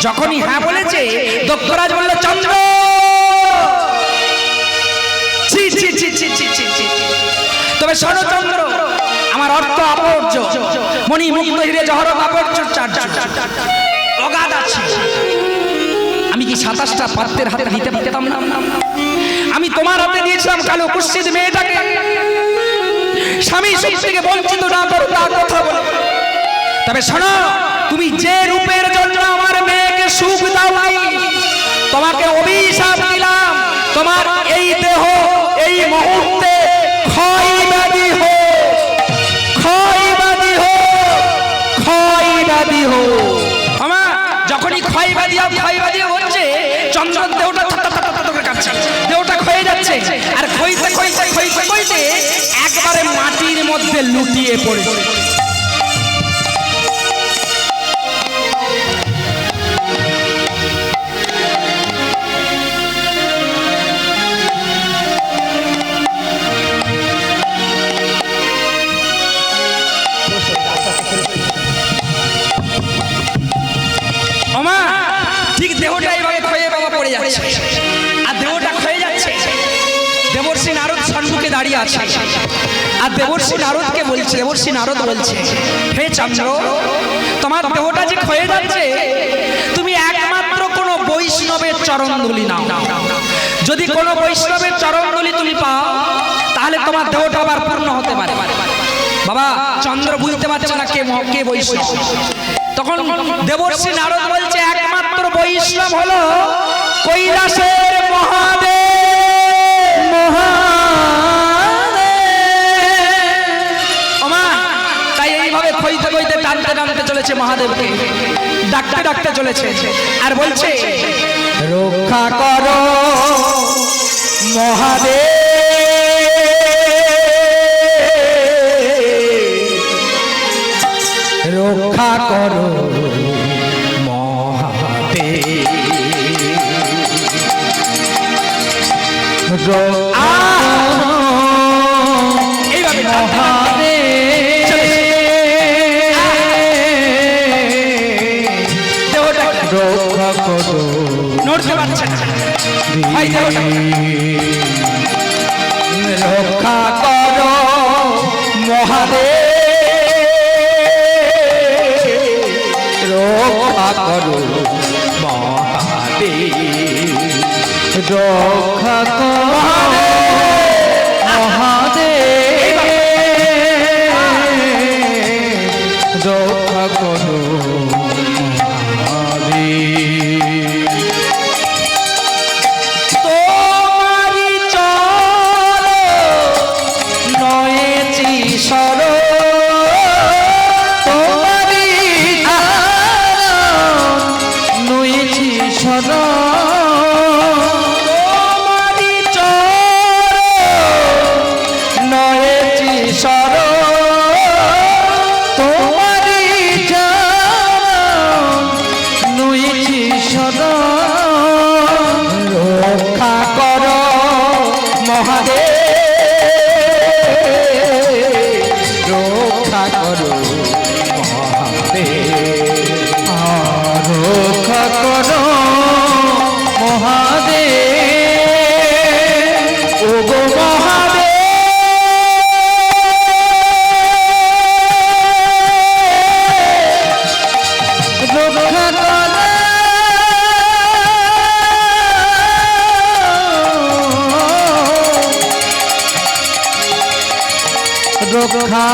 যখনই হ্যাঁ বলেছে দক্ষরাজ বলল চন্দ্র তবে শোনো চন্দ্র, আমার অর্থ আপর্য, মণি মুক্ত হিরে জহরত আপর্য অগাধ আছে। আমি কি 27টা পাত্রের হাতে দিতে পারতাম না? আমি তোমার হাতে দিয়েছিলাম কালো কুৎসিত মেয়েটাকে, স্বামী সুখ থেকে বঞ্চিত না করো তা কথা বলো। তবে শোনো, তুমি যে রূপের জন্য আমার মেয়েকে সুখ দাওনি, তোমাকে অভিশাপ দিলাম, তোমার এই দেহ এই মুহূর্তে ক্ষয়বাদী হো, ক্ষয়বাদী হো, ক্ষয়বাদী হো। আমার যখনই ক্ষয়বাদী হচ্ছে চন্দ্র দেহটা কাঁপছে, দেহটা ক্ষয়ে যাচ্ছে, আর ক্ষয়তে ক্ষয়তে ক্ষয়তে ক্ষয়তে একবারে মাটির মধ্যে লুটিয়ে পড়েছে। ঠিক দেহটা এইভাবে ক্ষয়ে বাবা পড়ে যাচ্ছে, আর দেহটা ক্ষয়ে যাচ্ছে। দেবর্ষি নারদ সম্মুখে দাঁড়িয়ে আছে, আর দেবর্ষি নারদকে বলছে, দেবর্ষি নারদ বলছে হে চন্দ্র তোমার দেহটা যে ক্ষয়ে যাচ্ছে, তুমি একমাত্র কোন বৈষ্ণবের চরণধুলি নাও। যদি কোন বৈষ্ণবের চরণধুলি তুমি পাও তাহলে তোমার দেহটা আবার পূর্ণ হতে পারে। বাবা চন্দ্র বুঝতে পারছে না কে বৈষ্ণব। তখন দেবর্ষি নারদ বলছে একমাত্র বৈষ্ণব হলো কৈলাসের মহাদেব। তাই এইভাবে ক্ষয়তে ক্ষয়তে টানতে টানতে চলেছে মহাদেবকে, ডাকতে ডাকতে চলেছে, আর বলছে রক্ষা করো মহাদেব, রক্ষা করো মহাদেব। এইভাবে দেহটা রক্ষা করো, নড়তে পারছে না। ওই দেবতা। রক্ষা করো মহাদেব, রক্ষা করো মহাদেব, রক্ষা করো মহাদেব, রক্ষা করো মহাদেব। তোমারি চরণ নয়েছি শরণ, তোমারি চরণ নয়েছি শরণ, তোমারি চরণ নয়েছি শরণ, তোমারি চরণ নয়েছি শরণ, রক্ষা করো মহাদেব, রক্ষা করো মহাদেব, রক্ষা করো মহাদেব, ওগো মহাদেব, রক্ষা করো, রক্ষা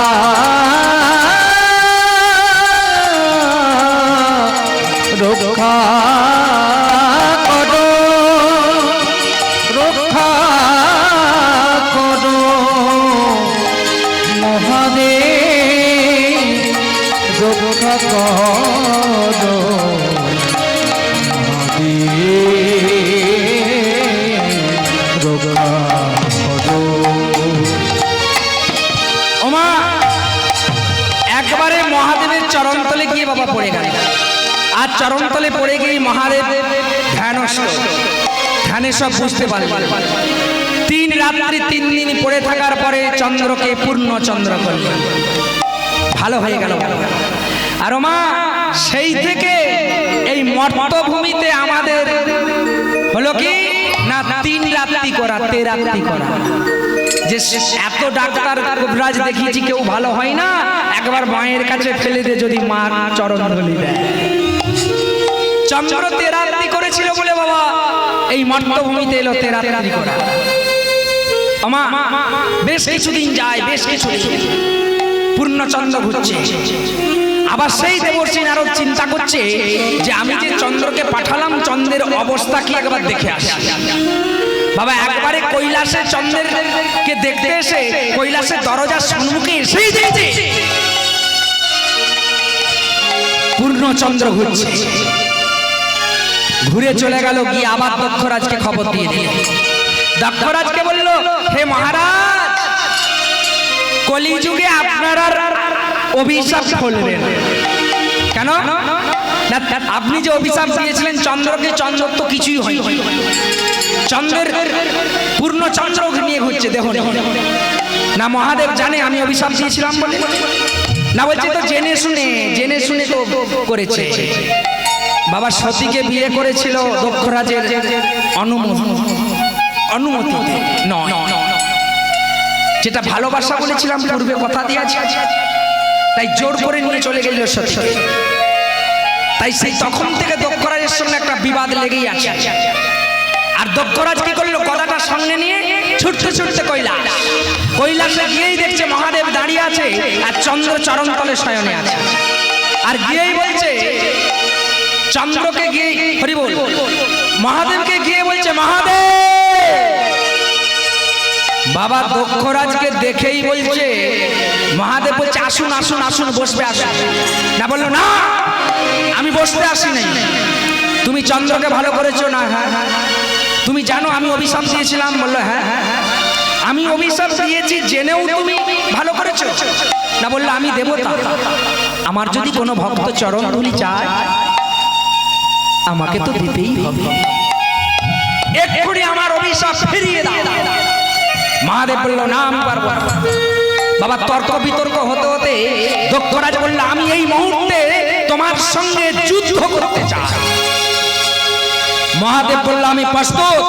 রক্ষা করো, রক্ষা করো মহাদেব, রক্ষা করো মহাদেব, রক্ষা করো। ওমা একবারে মহাদেবের চরণতলে গিয়ে বাবা পড়ে গেল। আর চরণতলে পড়ে গিয়ে মহাদেব ধ্যানে সব বুঝতে পারলেন। 3 রাত্রি 3 দিন পড়ে থাকার পরে চন্দ্রকে পূর্ণ চন্দ্র করলেন, ভালো হয়ে গেল। আর ওমা সেই থেকে এই মর্তভূমিতে আমাদের হলো কি না 3 রাত্রি করা 13 রাত্রি করা। যে এত ডাক্তার কবিরাজ দেখিয়েছি কেউ ভালো হয় না, একবার মায়ের কাছে ফেলে দে যদি মা চরণ ধুলি দেয়। চন্দ্র 13 রাত্রি করেছিল বলে বাবা এই মর্তভূমিতে এলো 13 রাত্রি করা। আমা বেশ কিছুদিন যায়, বেশ কিছুদিন পূর্ণচন্দ্র ঘুরছে। আবার সেই দেবর্ষি নারদ চিন্তা করছে যে আমি যে চন্দ্রকে পাঠালাম চন্দ্রের অবস্থা কি একবার দেখে আসি। বাবা একবারে কৈলাসে চন্দ্রকে দেখতে এসে কৈলাসের দরজার সম্মুখে এসেই দেখছে পূর্ণচন্দ্র ঘুরছে। ঘুরে চলে গেল, গিয়ে আবার দক্ষরাজকে খবর দিয়ে দিল। দক্ষরাজকে বলল, হে মহারাজ, কলিযুগে আপনারা অভিশাপ করলেন কেন? আপনি যে অভিশাপ দিয়েছিলেন চন্দ্রকে, চন্দ্র তো কিছুই হয়, চন্দ্রের পূর্ণ চন্দ্র নিয়ে ঘুরছে। দেখুন না মহাদেব জানে আমি অভিশাপ দিয়েছিলাম বলে? না বলছে তো জেনে শুনে তো করেছে। বাবা সতীকে বিয়ে করেছিল দক্ষরাজের অনুমতিতে নয়, যেটা ভালোবাসা বলেছিলাম পূর্বে কথা দিয়েছি, তাই জোর করে নিয়ে চলে গেল সতী। তাই সেই তখন থেকে দক্ষরাজের সঙ্গে একটা বিবাদ লেগেই আছে। আর দক্ষরাজ কি করলো, গদাটা সঙ্গে নিয়ে ছুটতে ছুটতে কৈলাসে গিয়েই দেখছে মহাদেব দাঁড়িয়ে আছে আর চন্দ্র চরণতলে শয়নে আছে। আর গিয়েই বলছে চন্দ্রকে গিয়ে হরি বল, মহাদেবকে গিয়ে বলছে মহাদেব। বাবা দক্ষরাজকে দেখেই বলছে, মহাদেব বলছে আসুন আসুন আসুন বসবে আসুন। না বললো না আমি বসতে আসি নাই, তুমি চন্দ্রকে ভালো করেছো না? হ্যাঁ হ্যাঁ। তুমি জানো আমি অভিশাপ দিয়েছিলাম? বললো হ্যাঁ হ্যাঁ। আমি অভিশাপ দিয়েছি জেনেও তুমি ভালো করেছো না? বললো আমি দেবতা, আমার যদি কোনো ভক্ত চরণ ধুলি চায় আমাকে তো দিতেই হবে, এক্ষুনি আমার অভিশাপ ফিরিয়ে দাও। মহাদেব বলল না আমি পারবো না। বাবা তর্ক বিতর্ক হতে হতে দক্ষরাজ বলল আমি এই মুহূর্তে তোমার সঙ্গে যুদ্ধ করতে চাই। মহাদেব বলল আমি প্রস্তুত,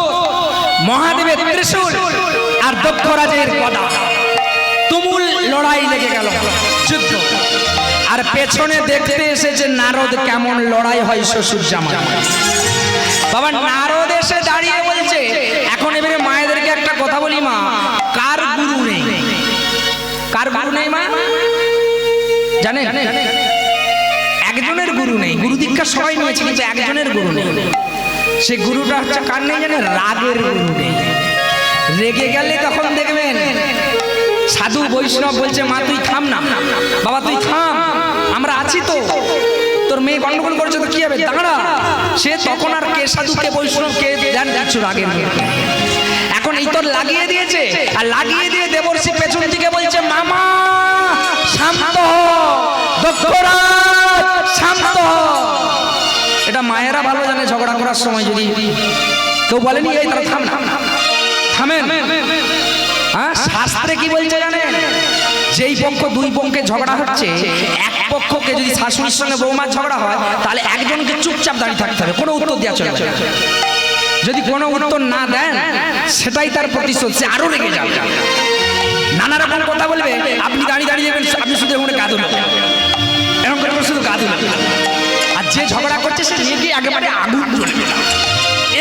ত্রিশূল আর দক্ষরাজের গদা, তুমুল লড়াই লেগে গেল, যুদ্ধ। আর পেছনে দেখতে এসেছে নারদ কেমন লড়াই হয় শ্বশুর জামাই। বাবা নারদ এসে দাঁড়িয়ে বলছে, এখন এবারে মায়েদেরকে একটা কথা বলি মা, কার গুরু নেই? কার গুরু নেই মা জানেন? একজনের গুরু নেই, গুরু দীক্ষা সবাই নিয়েছে কিন্তু একজনের গুরু নেই। সে গুরুটা হচ্ছে কার নেই জানেন? রাগের গুরু নেই। রেগে গেলে তখন দেখবেন সাধু বৈষ্ণব বলছে, মা তুই থাম না, বাবা তুই থাম, আমরা আছি তো, তোর মেয়ে গন্ডগোল করছে তো কি হবে, দাঁড়া। সে তখন আর কে সাধু কে বৈষ্ণব কে জান কিছু রাগের গুরু। এখন এই তোর লাগিয়ে দিয়েছে, আর লাগিয়ে দিয়ে দেবর্ষি পেছন থেকে বলছে, মামা শান্ত হ, দক্ষরাজ শান্ত হ। এটা মায়েরা ভালো জানে, ঝগড়া করার সময় যদি কেউ বলেনি এই তারা থাম না, থামেন। হ্যাঁ, শাস্ত্রে কি বলছে জানেন? যেই পক্ষ দুই পক্ষে ঝগড়া হচ্ছে, এক পক্ষকে যদি শাশুড়ির সঙ্গে বৌমার ঝগড়া হয়, তাহলে একজনকে চুপচাপ দাঁড়িয়ে থাকতে হবে, কোনো উত্তর দেওয়া চলবে না। যদি কোনো উত্তর না দেন, সেটাই তার প্রতিশোধ, সে আরো রেগে যাবে, নানা রকম কথা বলবে। আপনি দাঁড়িয়ে দাঁড়িয়ে যাবেন, আপনি শুধু এমন কাঁদুন, এরকম করে শুধু কাঁদুন। আর যে ঝগড়া করছে সে রেগে একেবারে আগুন জ্বলবে,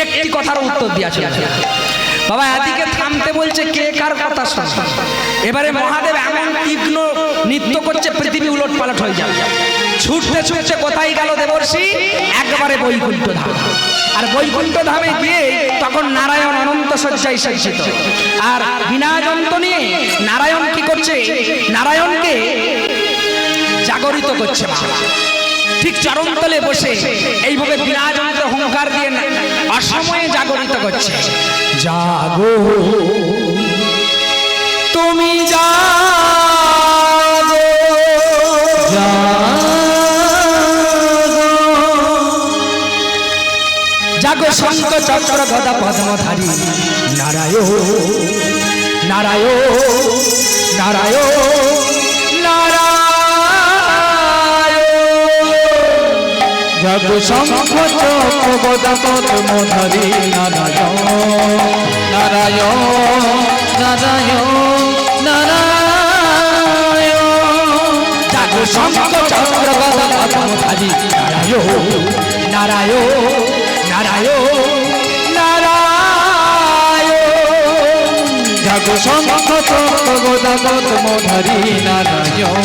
একটি কথার উত্তর দেওয়া চলবে। বাবা এদিকে থামতে বলছে, কে কার কথা শোনে? এবারে মহাদেব এমন তীক্ষ্ণ নৃত্য করছে, পৃথিবী উলট পালট হয়ে যাবে। ছুটতে ছুটতে কোথায় গেল দেবর্ষি? একবারে বৈকুণ্ঠ ধাম। আর বৈকুণ্ঠ ধামে গিয়ে তখন নারায়ণ অনন্ত শয্যায় সজ্জিত, আর বিনা যন্ত্র নিয়ে নারায়ণ কি করছে? নারায়ণকে জাগরিত করছে। ঠিক চরণতলে বসে এইভাবে বিনা যন্ত্র হুঙ্কার দিয়ে অসময়ে জাগরিত করছে। জাগো তুমি জাগো, জাগো শঙ্খ চক্র গদা পদ্মধারী নারায়ণ নারায়ণ নারায়ণ জাগো শঙ্খ চক্র গদা পদ্মধারী নারায়ণ নারায়ণ নারায়ণ নারায়ণ। জাগো শঙ্খ চক্র গদা পদ্মধারী নারায়ণ নারায়ণ নারায়ণ নারায়ণ। জাগো শঙ্খ চক্র গদা পদ্মধারী নারায়ণ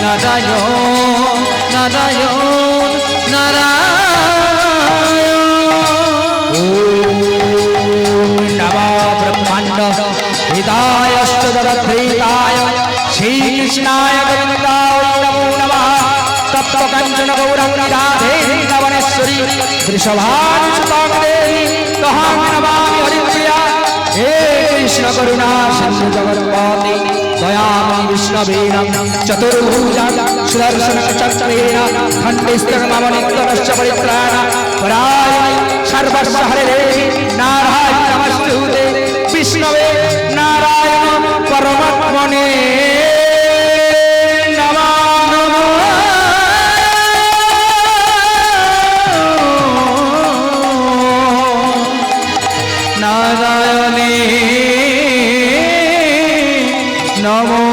নারায়ণ নারায়ণ নারায়ণ। নমো ব্রহ্মাণ্ড হৃদয়শ্চ জগদ্ধাত্রীতায় শ্রীকৃষ্ণায় গোবিন্দায় নমো নমঃ। তপ্ত কাঞ্চন গৌরং রাধে নবনেশ্বরী বৃষভানুসুতাং দেবী তহাং নমামি হরিপ্রিয়া। হে কৃষ্ণ করুণা সিন্ধু জগৎপতে দয়াময় বিষ্ণবেন চতুর্ভুজাং সুদর্শন চক্রেণ খণ্ডিস্তং মম নিত্যনশ্চ পরিত্রাণ পরায়ণ সর্বস্ব হরে নারায়ণ নমস্তুতে বিষ্ণবে নারায়ণ পরমাত্মনে নারায়ণে নমো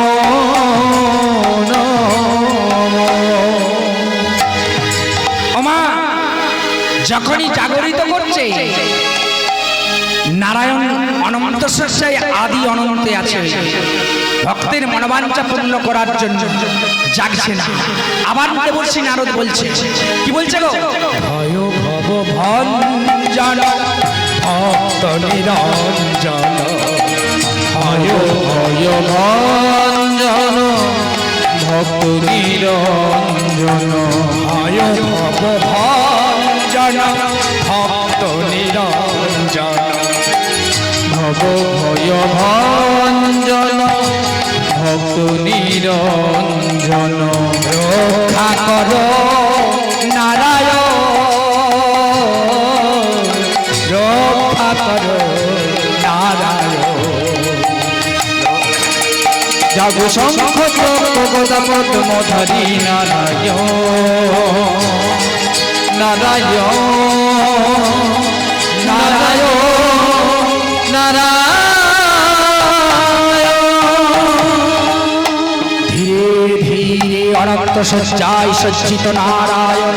ওমা যখনই জাগরিত করছে, নারায়ণ অনন্ত শয্যায় আদি অনন্তে আছে, ভক্তের মনোবাঞ্ছা পূর্ণ করার জন্য জাগছে না। আবার দেবর্ষি নারদ বলছে, কি বলছে গো? ভয় ভব ভঞ্জন ভক্ত নিরঞ্জন ভয় ভয় ভঞ্জন ভক্ত নিরঞ্জন ভয় ভব ভঞ্জন ভক্ত নিরঞ্জন ভব ভয় ভঞ্জন ভক্ত নিরঞ্জন। রক্ষা করো নারায়ণ, রক্ষা করো নারায়ণ। জাগো শঙ্খ চক্র গদা পদ্মধারী নারায়ণ নারায়ণ নারায়ণ নারায়ণ। অনন্ত সজ্জায় সজ্জিত নারায়ণ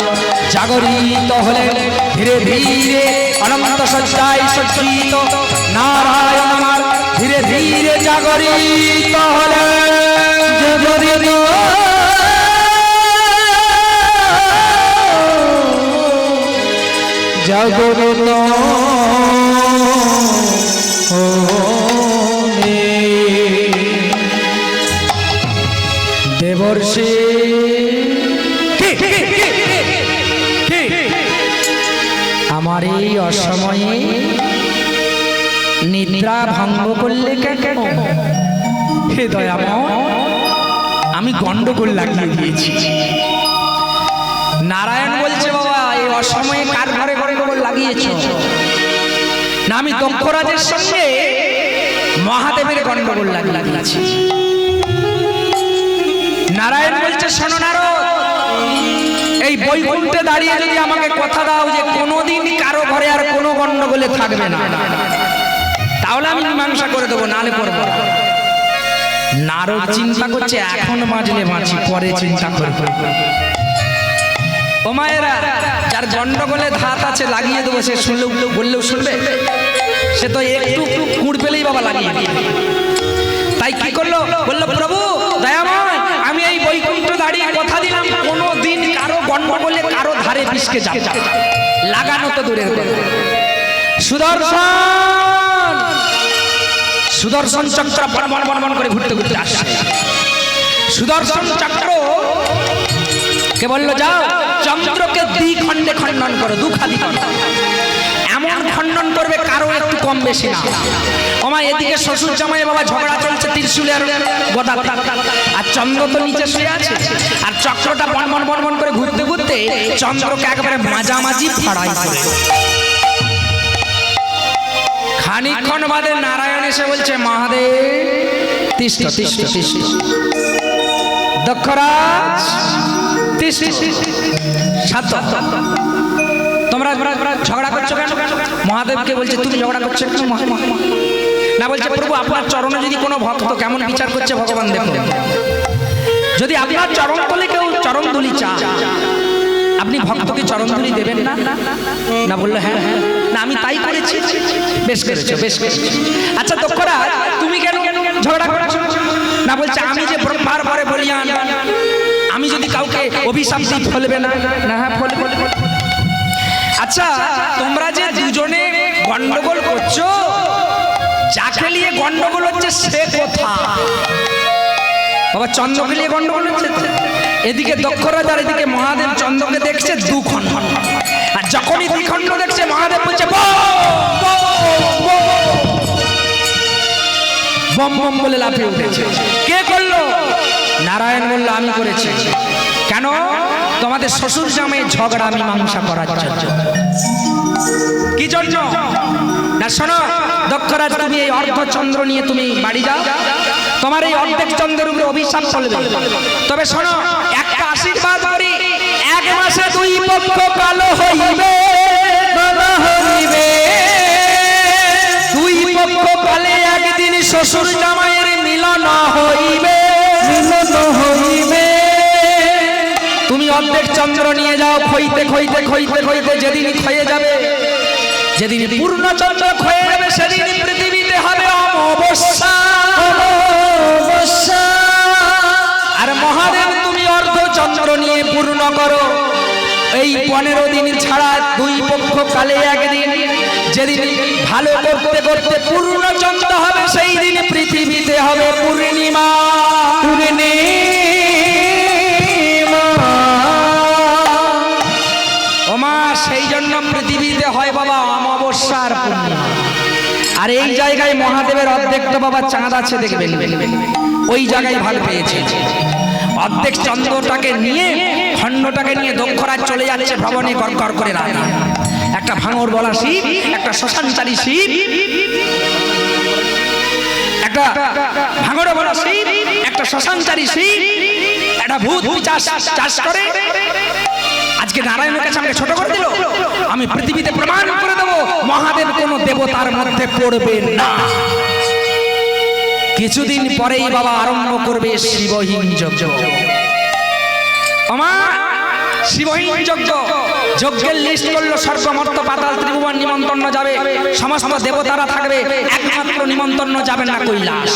জাগরিত হলেন ধীরে ধীরে অনন্ত সজ্জায় সজ্জিত নারায়ণ আমার ধীরে ধীরে জাগরিত হলেন জাগরিত দেবর্ষি আমার এই অসময়ে নিদ্রা ভঙ্গ করলে কেন? হে দয়াময়, আমি গন্ডগোল লাগিয়ে দিয়েছি। নারায়ণ বলছে বাবা এই অসময়ে কার ঘরে গন্ডগোল লাগিয়েছ? না, আমি দক্ষরাজের সঙ্গে মহাদেবের গন্ডগোল লাগিয়েছি। নারায়ণ বলছে শোনো নারদ, এই বৈকুণ্ঠে দাঁড়িয়ে যদি আমাকে কথা দাও যে কোনোদিন কারো ঘরে আর কোনো গন্ডগোলে থাকবে না, তাহলে আমি মীমাংসা করে দেবো, নালে করবো। নারদ চিন্তা করছে এখন বাঁচলে বাঁচি, পরে চিন্তা করবো। ও মায়েরা, যার গন্ডগোলে ধাত আছে লাগিয়ে দেবো, সে শুনলেও বললেও শুনবে? সে তো একটু কুড় পেলেই বাবা লাগিয়ে দিবে। তাই কি করলো? বললো প্রভু দয়াময়, আমি এই বৈকুণ্ঠ দাঁড়িয়ে কথা দিলাম কোনো দিন কারো গন্ডগোলে কারো ধারে পিসকে যাব, লাগানো তো দূরের কথা। সুদর্শন সুদর্শন চক্র বন বন বন করে ঘুরতে ঘুরতে আসে। সুদর্শন চক্র কে বললো যাও চন্দ্রকে দ্বিখণ্ডে খণ্ডন করো, দুখাদি এমন খণ্ডন করবে কারো একটু কম বেশি না। ওমা এদিকে শ্বশুর জামাই বাবা ঝগড়া চলছে ত্রিশূলের গদা, আর চন্দ্র তো নিচে শুয়ে আছে, আর চক্রটা বন বন বন বন করে ঘুরতে ঘুরতে চন্দ্রকে একেবারে মাঝামাঝি ফাড়াই করে। খানিকক্ষণ বাদে নারায়ণ এসে বলছে মহাদেব তিষ্ঠ তিষ্ঠ তিষ্ঠ, দক্ষরাজ তিষ্ঠ। তোমরা ঝগড়া করছো কেন? মহাদেবকে বলছে তুমি ঝগড়া করছো কেন? না, বলছে প্রভু আপনার চরণে যদি কোনো ভক্ত কেমন বিচার করছে ভগবান দেখুন, যদি আপনার চরণ তলে কেউ চরণ ধুলি চা, আপনি ভক্তকে চরণ ধুলি দেবেন না? না, বললো হ্যাঁ হ্যাঁ। না, আমি তাই করেছি। বেশ করেছো, বেশ করেছো। আচ্ছা দক্ষরাজ তুমি কেন ঝগড়া করছো? না, বলছে আমি যে ব্রহ্মার পরে বলিয়ান, আমি যদি কাউকে অভিশাপ দিই ফলবে না? না, হ্যাঁ ফলবে। আচ্ছা তোমরা যে দুজনে গন্ডগোল করছো, যাকে নিয়ে গন্ডগোল হচ্ছে সে কোথা? বাবা চন্দ্রকে নিয়ে গন্ডগোল হচ্ছে। এদিকে দক্ষরাজ আর এদিকে মহাদেব চন্দ্রকে দেখছে দুখণ্ড, আর যখনই দ্বিখণ্ড দেখছে মহাদেব বলছে বম বম বলে লাফিয়ে উঠেছে। কে করলো? নারায়ণ বলল আমি করেছি। কেন? তোমাদের শ্বশুর জামাই ঝগড়া মীমাংসা করার জন্য। কি জন্য? না শোনো দক্ষরাজ, তুমি এই অর্ধচন্দ্র নিয়ে তুমি বাড়ি যাও, তোমার এই অর্ধেক চন্দ্রের উপরে অভিশাপ চলবে। তবে শোনো একটা আশীর্বাদ করি, এক মাসে দুই পক্ষ কালো হইবে, দুই পক্ষ কালে একদিন শ্বশুর জামাইয়ের মিলন হইবে, মিলন হইবে। তুমি অর্ধেক চন্দ্র নিয়ে যাও, খইতে খইতে খইতে খইতে যেদিন ক্ষয়ে যাবে, যেদিন পূর্ণ চন্দ্র ক্ষয়ে যাবে, সেদিন পৃথিবীতে হবে অমাবস্যা। আর মহাদেব তুমি অর্ধচন্দ্র নিয়ে পূর্ণ করো। এই 15 দিন ছাড়া দুই পক্ষ কালে একদিন, যেদিন ভালো করতে করতে পূর্ণ চন্দ্র হবে, সেই দিন পৃথিবীতে হবে পূর্ণিমা। ওমা সেই জন্য পৃথিবীতে হয় বাবা অমাবস্যার পূর্ণিমা। আর এই জায়গায় মহাদেবের অর্ধেক তো বাবা চাঁদ আছে দেখবেন, ওই জায়গায় ভাগ পেয়েছে। অর্ধেক চন্দ্রটাকে নিয়ে, খণ্ডটাকে নিয়ে দক্ষরাজ চলে যাচ্ছে ভ্রমণে গড় গড় করে রাখা। একটা ভাঙর বলা শিব, একটা শ্মশানচারী শিব, একটা ভাঙর বলা শিব, একটা শ্মশানচারী শিব, একটা ভূত চাষ করে। আজকে নারায়ণের কাছে আমাকে ছোট করে দিল, আমি পৃথিবীতে প্রমাণ করে দেবো মহাদেব কোন দেবতার মধ্যে পড়বেন না। কিছুদিন পরেই বাবা আরম্ভ করবে শিবহীন যজ্ঞ। ওমা শিবহীন যজ্ঞ, যজ্ঞের লিস্ট করলো, স্বর্গ মর্ত পাতাল ত্রিভুবন নিমন্ত্রণ যাবে, সমস্ত দেবতারা থাকবে, একমাত্র নিমন্ত্রণ যাবে না কৈলাস।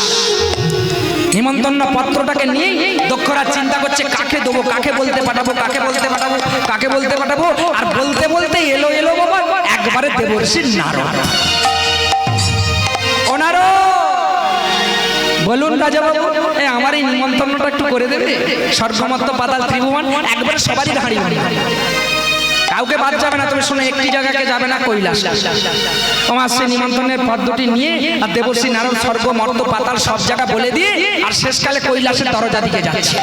নিমন্ত্রণ পত্রটাকে নিয়ে দক্ষরাজ চিন্তা করছে কাকে দেবো, কাকে বলতে পাঠাবো, কাকে বলতে পাঠাবো, কাকে বলতে পাঠাবো। আর বলতে বলতে এলো এলো বাবা একবারে দেবর্ষি নারদ। ও নারদ, বলুন রাজা বাবু, আমার এই নিমন্ত্রণটা একটু করে দেবে? স্বর্গমত্ত পাতাল ত্রিভুবন একবারে সবারই হাঁড়ি হাঁড়ি, কাউকে বাদ যাবে না। তুমি শুনে একটি জায়গাকে যাবে না, কৈলাস। তোমার সেই নিমন্ত্রণের পদ্ধতি নিয়ে আর দেবর্ষি নারদ স্বর্গ মর্ত পাতাল সব জায়গা বলে দিয়ে আর শেষকালে কৈলাসের দরজা দিকে যাচ্ছে।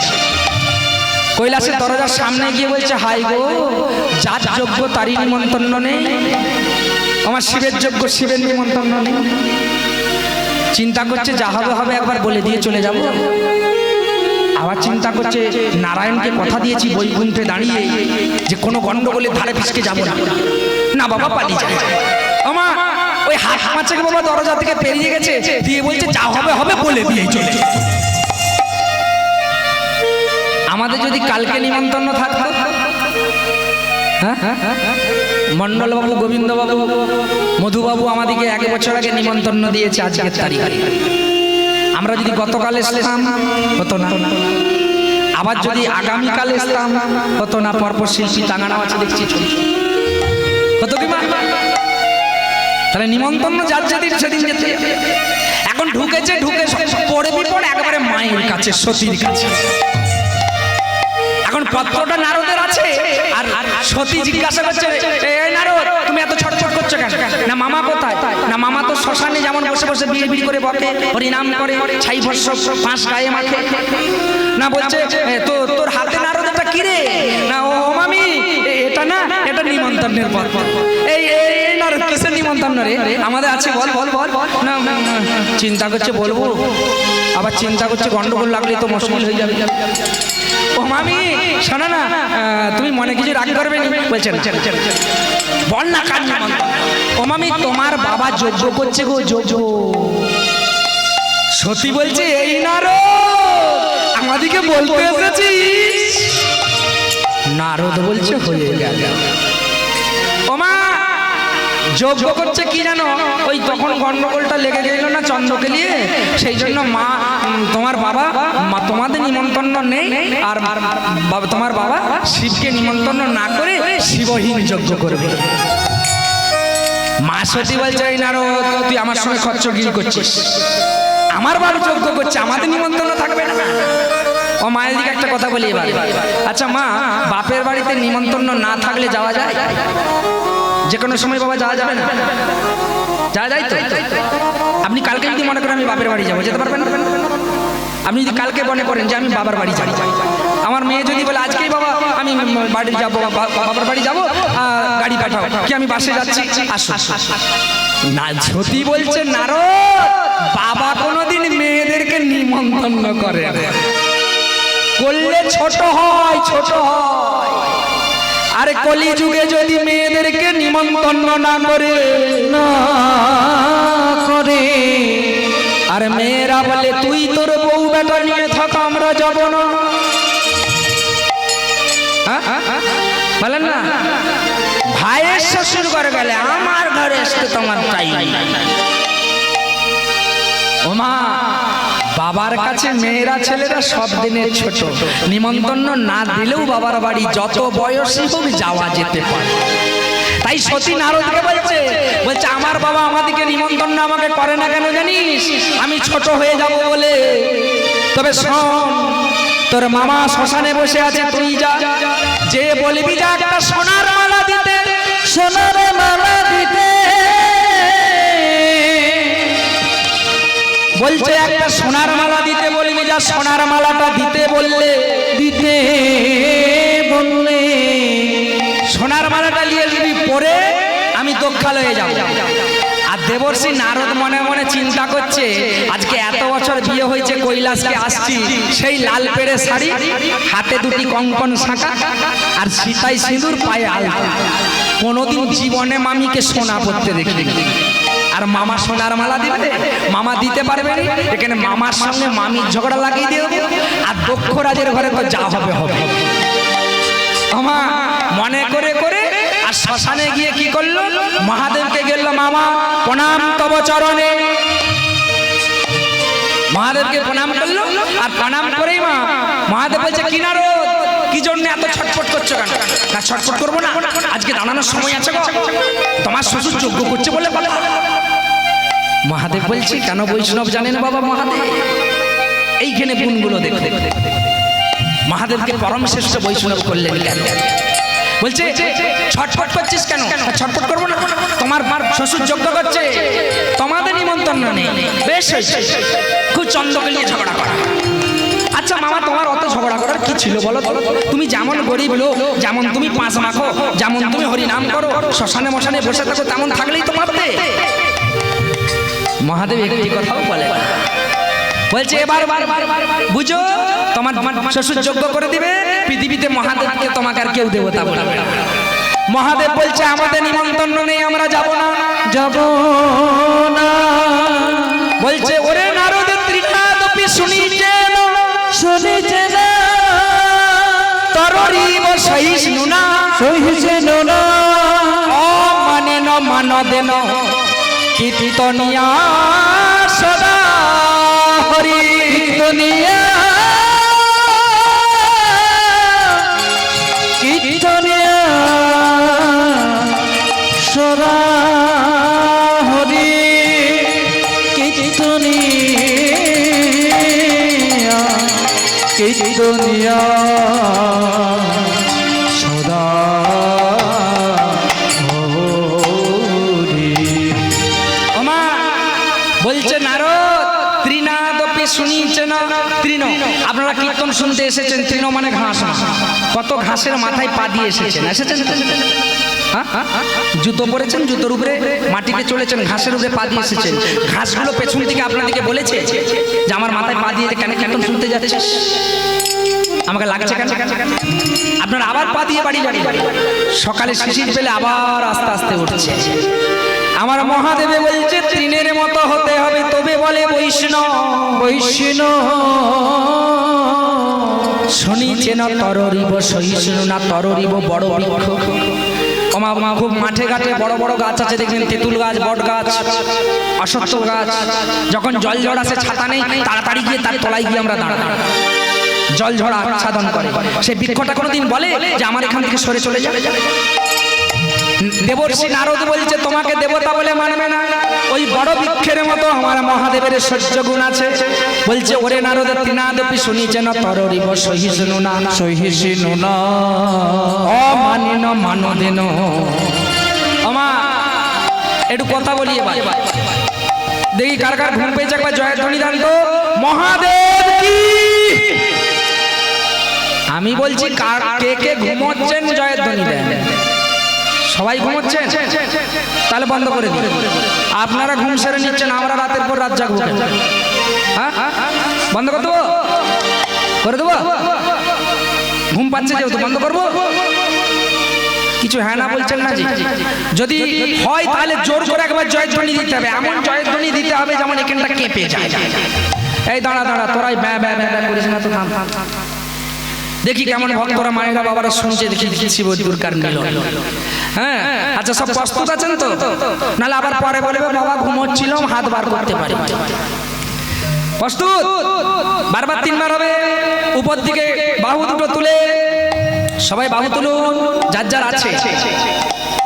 কৈলাসের দরজার সামনে গিয়ে বলছে, হাই গো, যার যোগ্য তারই নিমন্ত্রণ নেই, আমার শিবের যোগ্য শিবের নিমন্ত্রণ নেই। চিন্তা করছে যা হবে হবে, একবার বলে দিয়ে চলে যাব। আবার চিন্তা করছে নারায়ণকে কথা দিয়েছি বৈকুণ্ঠে দাঁড়িয়ে যে কোনো গন্ডগোলের ধারে পিছকে যাব না। না বাবা, পালিয়ে যাবে। ওমা ওই হাত মাছে বাবা দরজা থেকে পেরিয়ে গেছে, দিয়ে বলছে যা হবে হবে, বলে দিয়ে চলে। আমাদের যদি কালকে নিমন্ত্রণ থাকতো, মন্ডল বাবু, গোবিন্দ বাবু, মধুবাবু আমাদেরকে 1 বছর আগে নিমন্ত্রণ দিয়েছে আজকের তারিখে। আমরা যদি গতকাল এসলাম হতো না, আবার যদি আগামীকাল এসলাম হতো না। পরপর শিল্পী টাঙানো আছে দেখছি, হতো কি মা? তাহলে নিমন্ত্রণ যার যেদিন সেদিন যেতে। এখন ঢুকেছে, ঢুকে পড়বি পড়ে একবারে মায়ের কাছে, সতীর কাছে। এখন পত্রটা নারদের আছে, আর সতী জিজ্ঞাসা করছে, এই নারদ তুমি এত ছটছট করছো কেন? না মামা কোথায়? না মামা তো শ্মশানে যেমন বসে বসে বিড়ি বিড়ি করে বকে, হরিনাম করে, ছাই ভস্য 5 গায়ে মাখে। না বলছে তোর হাতে নারদ এটা কি রে? না ও মামি, এটা না, এটা নিমন্ত্রণের পত্র। এই নারদ কিসের নিমন্ত্রণ রে? আমাদের আছে, বল বল বল। না চিন্তা করছে বলবো, আবার চিন্তা করছে গন্ডগোল লাগলে তো মুশকিল হয়ে যাবে। ও মামি শোনো না, তুমি মনে কিছু রাগ করবে না? বলছে না, বল না কার নিমন্ত্রণ? ও মামি তোমার বাবা যজ্ঞ করছে গো, যজ্ঞ। সতী বলছে এই নারদ আমাদিকে বলতে এসেছিস? নারদ বলছে হয়ে গেল। ও মা যজ্ঞ করছে কি জানো? ওই তখন গন্ডগোলটা লেগে গেল না চন্দ্রকে নিয়ে, সেই জন্য মা তোমার বাবা তোমাদের নিমন্ত্রণ নেই, আর তোমার বাবা শিবকে নিমন্ত্রণ না করে শিবহীন যজ্ঞ করবে। মা সতী বলছে এই নারদ তুই আমার সঙ্গে খচ্চরগিরি করছিস, আমার বাবা যজ্ঞ করছে, আমাদের নিমন্ত্রণ থাকবে না। ও মায়ের দিকে একটা কথা বলি এবার। আচ্ছা মা, বাপের বাড়িতে নিমন্ত্রণ না থাকলে যাওয়া যায়? যে কোনো সময় বাবা যাওয়া যাবে না? যাওয়া যায় তো? আপনি কালকে যদি মনে করেন আমি বাপের বাড়ি যাবো, যেতে পারবেন? আপনি যদি কালকে মনে করেন যে আমি বাবার বাড়ি যাই, আমার মেয়ে যদি বলে আজকেই বাবা আমি বাড়ি যাবো, বাবার বাড়ি যাবো, গাড়ি পাঠাও, কি আমি বাসে যাচ্ছি, আসো। না, সতী বলছে নারদ বাবা কোনোদিন মেয়েদেরকে নিমন্ত্রণ করে না, করলে ছোট হয়, ছোট হয়। আরে কলি যুগে যদি মেয়েদেরকে নিমন্ত্রণ না করে, আর মেয়েরা বলে তুই তোর বউ বেটা নিয়ে থাক, আমরা যাব না, বলেন না? ভাইয়ের শ্বশুর ঘরে গেলে আমার ঘরে আসতে তোমার চাই। ও মা, বাবার কাছে মেয়েরা ছেলেরা সব দিনের ছোট, নিমন্ত্রণ না দিলেও বাবার বাড়ি যত বয়সী হোক যাওয়া যেতে পারে। তাই সতী নারদকে বলছে আমার বাবা আমাদেরকে নিমন্ত্রণ আমাকে করে না কেন জানিস? আমি ছোট হয়ে যাব বলে। তবে শোন, তোর মামা শ্মশানে বসে আছে, তুই যা, যে বলবি যা একটা সোনার মালা দিতে, সোনার মালা দিতে বলছে, একটা সোনার মালা দিতে বলবি যা, সোনার মালাটা দিতে বললে সোনার মালাটা নিয়ে আসবি, পরে আমি দক্ষালয়ে যাব। আর দেবর্ষি নারদ মনে মনে চিন্তা করছে আজকে এত বছর বিয়ে হয়েছে, কৈলাসকে আসছি, সেই লাল পেড়ে শাড়ি, হাতে 2টি কঙ্কন শাঁখা, আর সীতায় সিঁদুর, পায়ে আলতা। কোনোদিন জীবনে মামিকে সোনা পরতে দেখি, আর মামা সোনার মালা দিবে, মামা দিতে পারবে না। এখানে মামার সঙ্গে মামির ঝগড়া লাগিয়ে দিয়ে, আর দক্ষ রাজের ঘরে তো যা হবে হবে। আমার মনে করে করে আর শ্মশানে গিয়ে কি করলো, মহাদেবকে গেল, মামা প্রণাম তব চরণে। মহাদেবকে প্রণাম করলো, আর প্রণাম করেই মহাদেব বলছে, কি নারদ, কি জন্য এত ছটফট করছো কেন? না ছটফট করবো না, আজকে দাঁড়ানোর সময় আছে গো, তোমার শ্বশুর যজ্ঞ করছে বলে বলে। মহাদেব বলছে, কেন বৈষ্ণব জানেন বাবা মহাদেব, এইখানে গুণগুলো দেখো। মহাদেবকে পরম শ্রেষ্ঠ বৈষ্ণব করলেন কেন? বলছে, ছটফট করছিস কেন? ছটফট করবো না, তোমার শ্বশুর যজ্ঞ করছে, তোমাদের নিমন্ত্রণ নেই। বেশ হয়েছে, খুব চন্দ্রকে নিয়ে ঝগড়া করা। আচ্ছা মামা, তোমার অত ঝগড়া করার কি ছিল বলো তো? তুমি যেমন গরিব লোক, যেমন তুমি পাঁচ মাখো, যেমন তুমি হরি নাম করো, শ্মশানে মশানে বসে থাকো, তেমন থাকলেই তোমার। মহাদেব একটি কথাও বলে, বলছে এবার বুঝো, তোমার শ্বশুর যজ্ঞ করে দিবে, পৃথিবীতে মহাদেবকে তোমাকে আর কেউ দেবতা বলবে না। মহাদেব বলছে, আমাদের নিমন্ত্রণ নেই, আমরা যাব না, যাব না। বলছে, ওরে নারদ, ত্রিনাদপি শুনিছেন, শুনিছেন, তররিব সহিষ্ণু না, সহিষ্ণু না, অমানেন মানদেন, কীর্তনিয়া সদা হরি, কীর্তনিয়া, কীর্তনিয়া সদা হরি, কীর্তনিয়া, কীর্তনিয়া সদা হরি। ওমা বলছে, নারদ, ত্রিনাদপি শুনিছেন, তৃণ, আপনারা কীর্তন শুনতে এসেছেন, তৃণ মানে ঘাস, কত ঘাসের মাথায় পা দিয়ে এসেছেন, এসেছেন? জুতো পরেছেন, জুতোর উপরে মাটিতে চলেছেন, ঘাসের উপরে পা দিয়ে এসেছেন। ঘাসগুলো পেছন থেকে আপনাদেরকে বলেছে যে আমার মাথায় পা দিয়ে কেন কীর্তন শুনতে যাচ্ছিস, আমাকে লাগছে কেন? আপনারা আবার পা দিয়ে বাড়ি বাড়ি সকালে শিশির পেলে আবার আস্তে আস্তে উঠছে। আমার মহাদেবে বলছে, তৃণের মতো হতে হবে, তবে বলে বৈষ্ণব, বৈষ্ণব। শুনিছেন, তররিব সহিষ্ণু না, তররিব বড় বৃক্ষ। খুব মাঠে ঘাটে বড় বড় গাছ আছে, দেখবেন তেঁতুল গাছ, বট গাছ, অশ্বত্থ গাছ। যখন জল ঝড় আসে, ছাতা নেই, তাড়াতাড়ি গিয়ে তার তলায় গিয়ে আমরা দাঁড়াই, জল ঝড় আচ্ছাদন করে। সেই বৃক্ষটা কোনোদিন বলে যে আমার এখান থেকে সরে চলে যাবে? দেবর্ষি নারদ বলছে, তোমাকে দেবতা বলে মানবে না, ওই বড় বৃক্ষের মতো আমার মহাদেবের সহ্য গুণ আছে। বলছে, ওরে নারদ, ত্রিনাদপি শুনিছেন, তররিব সহিষ্ণু না, সহিষ্ণু না, অমানেন মানদেন। আমা একটু কথা বলি এবার, দেখি কার কার ঘুম পেয়েছে, একবার জয়ের ধ্বনি দান তো। মহাদেব কি? আমি বলছি, কে কে ঘুমোচ্ছেন জয়ের ধ্বনি দেন। সবাই ঘুমোচ্ছেন? তাহলে বন্ধ করে দিন। আপনারা ঘুম সেরে নিচ্ছেন, আমরা রাতের পর রাত জাগবো। হ্যাঁ, বন্ধ করে দেবো, করে দেবো। ঘুম পাচ্ছে যেহেতু বন্ধ করবো। কিছু হ্যাঁ না বলছেন না জি? যদি হয় তাহলে জোর করে একবার জয়ধ্বনি দিতে হবে, এমন জয়ধ্বনি দিতে হবে যেমন এখানটা কেঁপে যায়। এই দাঁড়া দাঁড়া, তোরাই ব্যা ব্যা ব্যা করিস না তো, থাম। দেখি কেমন ভক্তরা, মায়েরা, বাবারা শুনছে, দেখি শিব দুর্গার মিলন। হ্যাঁ, আচ্ছা সব প্রস্তুত আছেন তো? নাহলে আবার পরে বলবে বাবা ঘুমোচ্ছিলাম, হাত বার করতে পারি। প্রস্তুত? বারবার তিনবার হবে। উপর দিকে বাহু দুটো তুলে, সবাই বাহু তুলুন, যার যার আছে,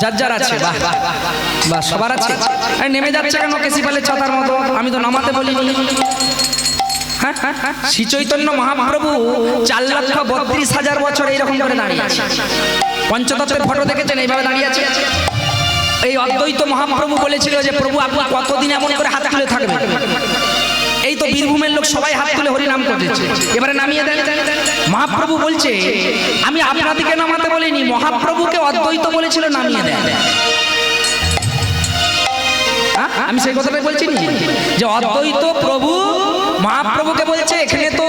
যার যার আছে। বাহ বাহ, সবার আছে। নেমে যাচ্ছে কেন কেসি পালে ছাতার মতো? আমি তো নামাতে বলিনি। শ্রী চৈতন্য মহাপ্রভু 4,32,000 বছর এইরকম করে দাঁড়িয়ে আছে। পঞ্চতত্ত্বের ফটো দেখেছেন, এইভাবে দাঁড়িয়ে আছে। এই অদ্বৈত মহাপ্রভু বলেছিল যে প্রভু আপনি কতদিন এমন করে হাত তুলে থাকবেন? এই তো বীরভূমের লোক সবাই হাত তুলে হরি নাম করছে, এবারে নামিয়ে দেন। মহাপ্রভু বলছে, আমি আপনাদেরকে নামাতে বলিনি, মহাপ্রভুকে অদ্বৈত বলেছিল নামিয়ে দেন। আমি সেই কথাটাই বলছি যে অদ্বৈত প্রভু মহাপ্রভুকে বলছে। এখানে তো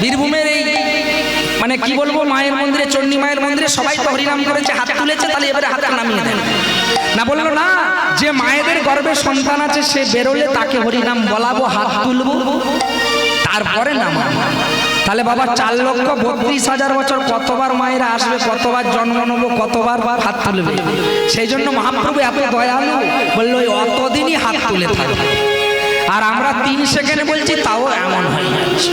বীরভূমের এই মানে কি বলবো, মায়ের মন্দিরে, চণ্ডী মায়ের মন্দিরে সবাই তো হরিনাম করেছে, হাত তুলেছে, তাহলে এবারে হাতটা নামিয়ে দেন। না বললো না, যে মায়েদের গর্ভে সন্তান আছে সে বেরোলে তাকে হরিনাম বলাবো, হাত তুলবো, তারপরে নামাবো। তাহলে বাবা 4,32,000 বছর কতবার মায়েরা আসবে, কতবার জন্ম নেবো, কতবার হাত তুলবে। সেই জন্য মহাপ্রভু এত দয়ালু, বললো ওই অতদিনই হাত তুলে থাকবে। আর আমরা 3 সেকেন্ড বলছি, তাও এমন হয়ে যাচ্ছে।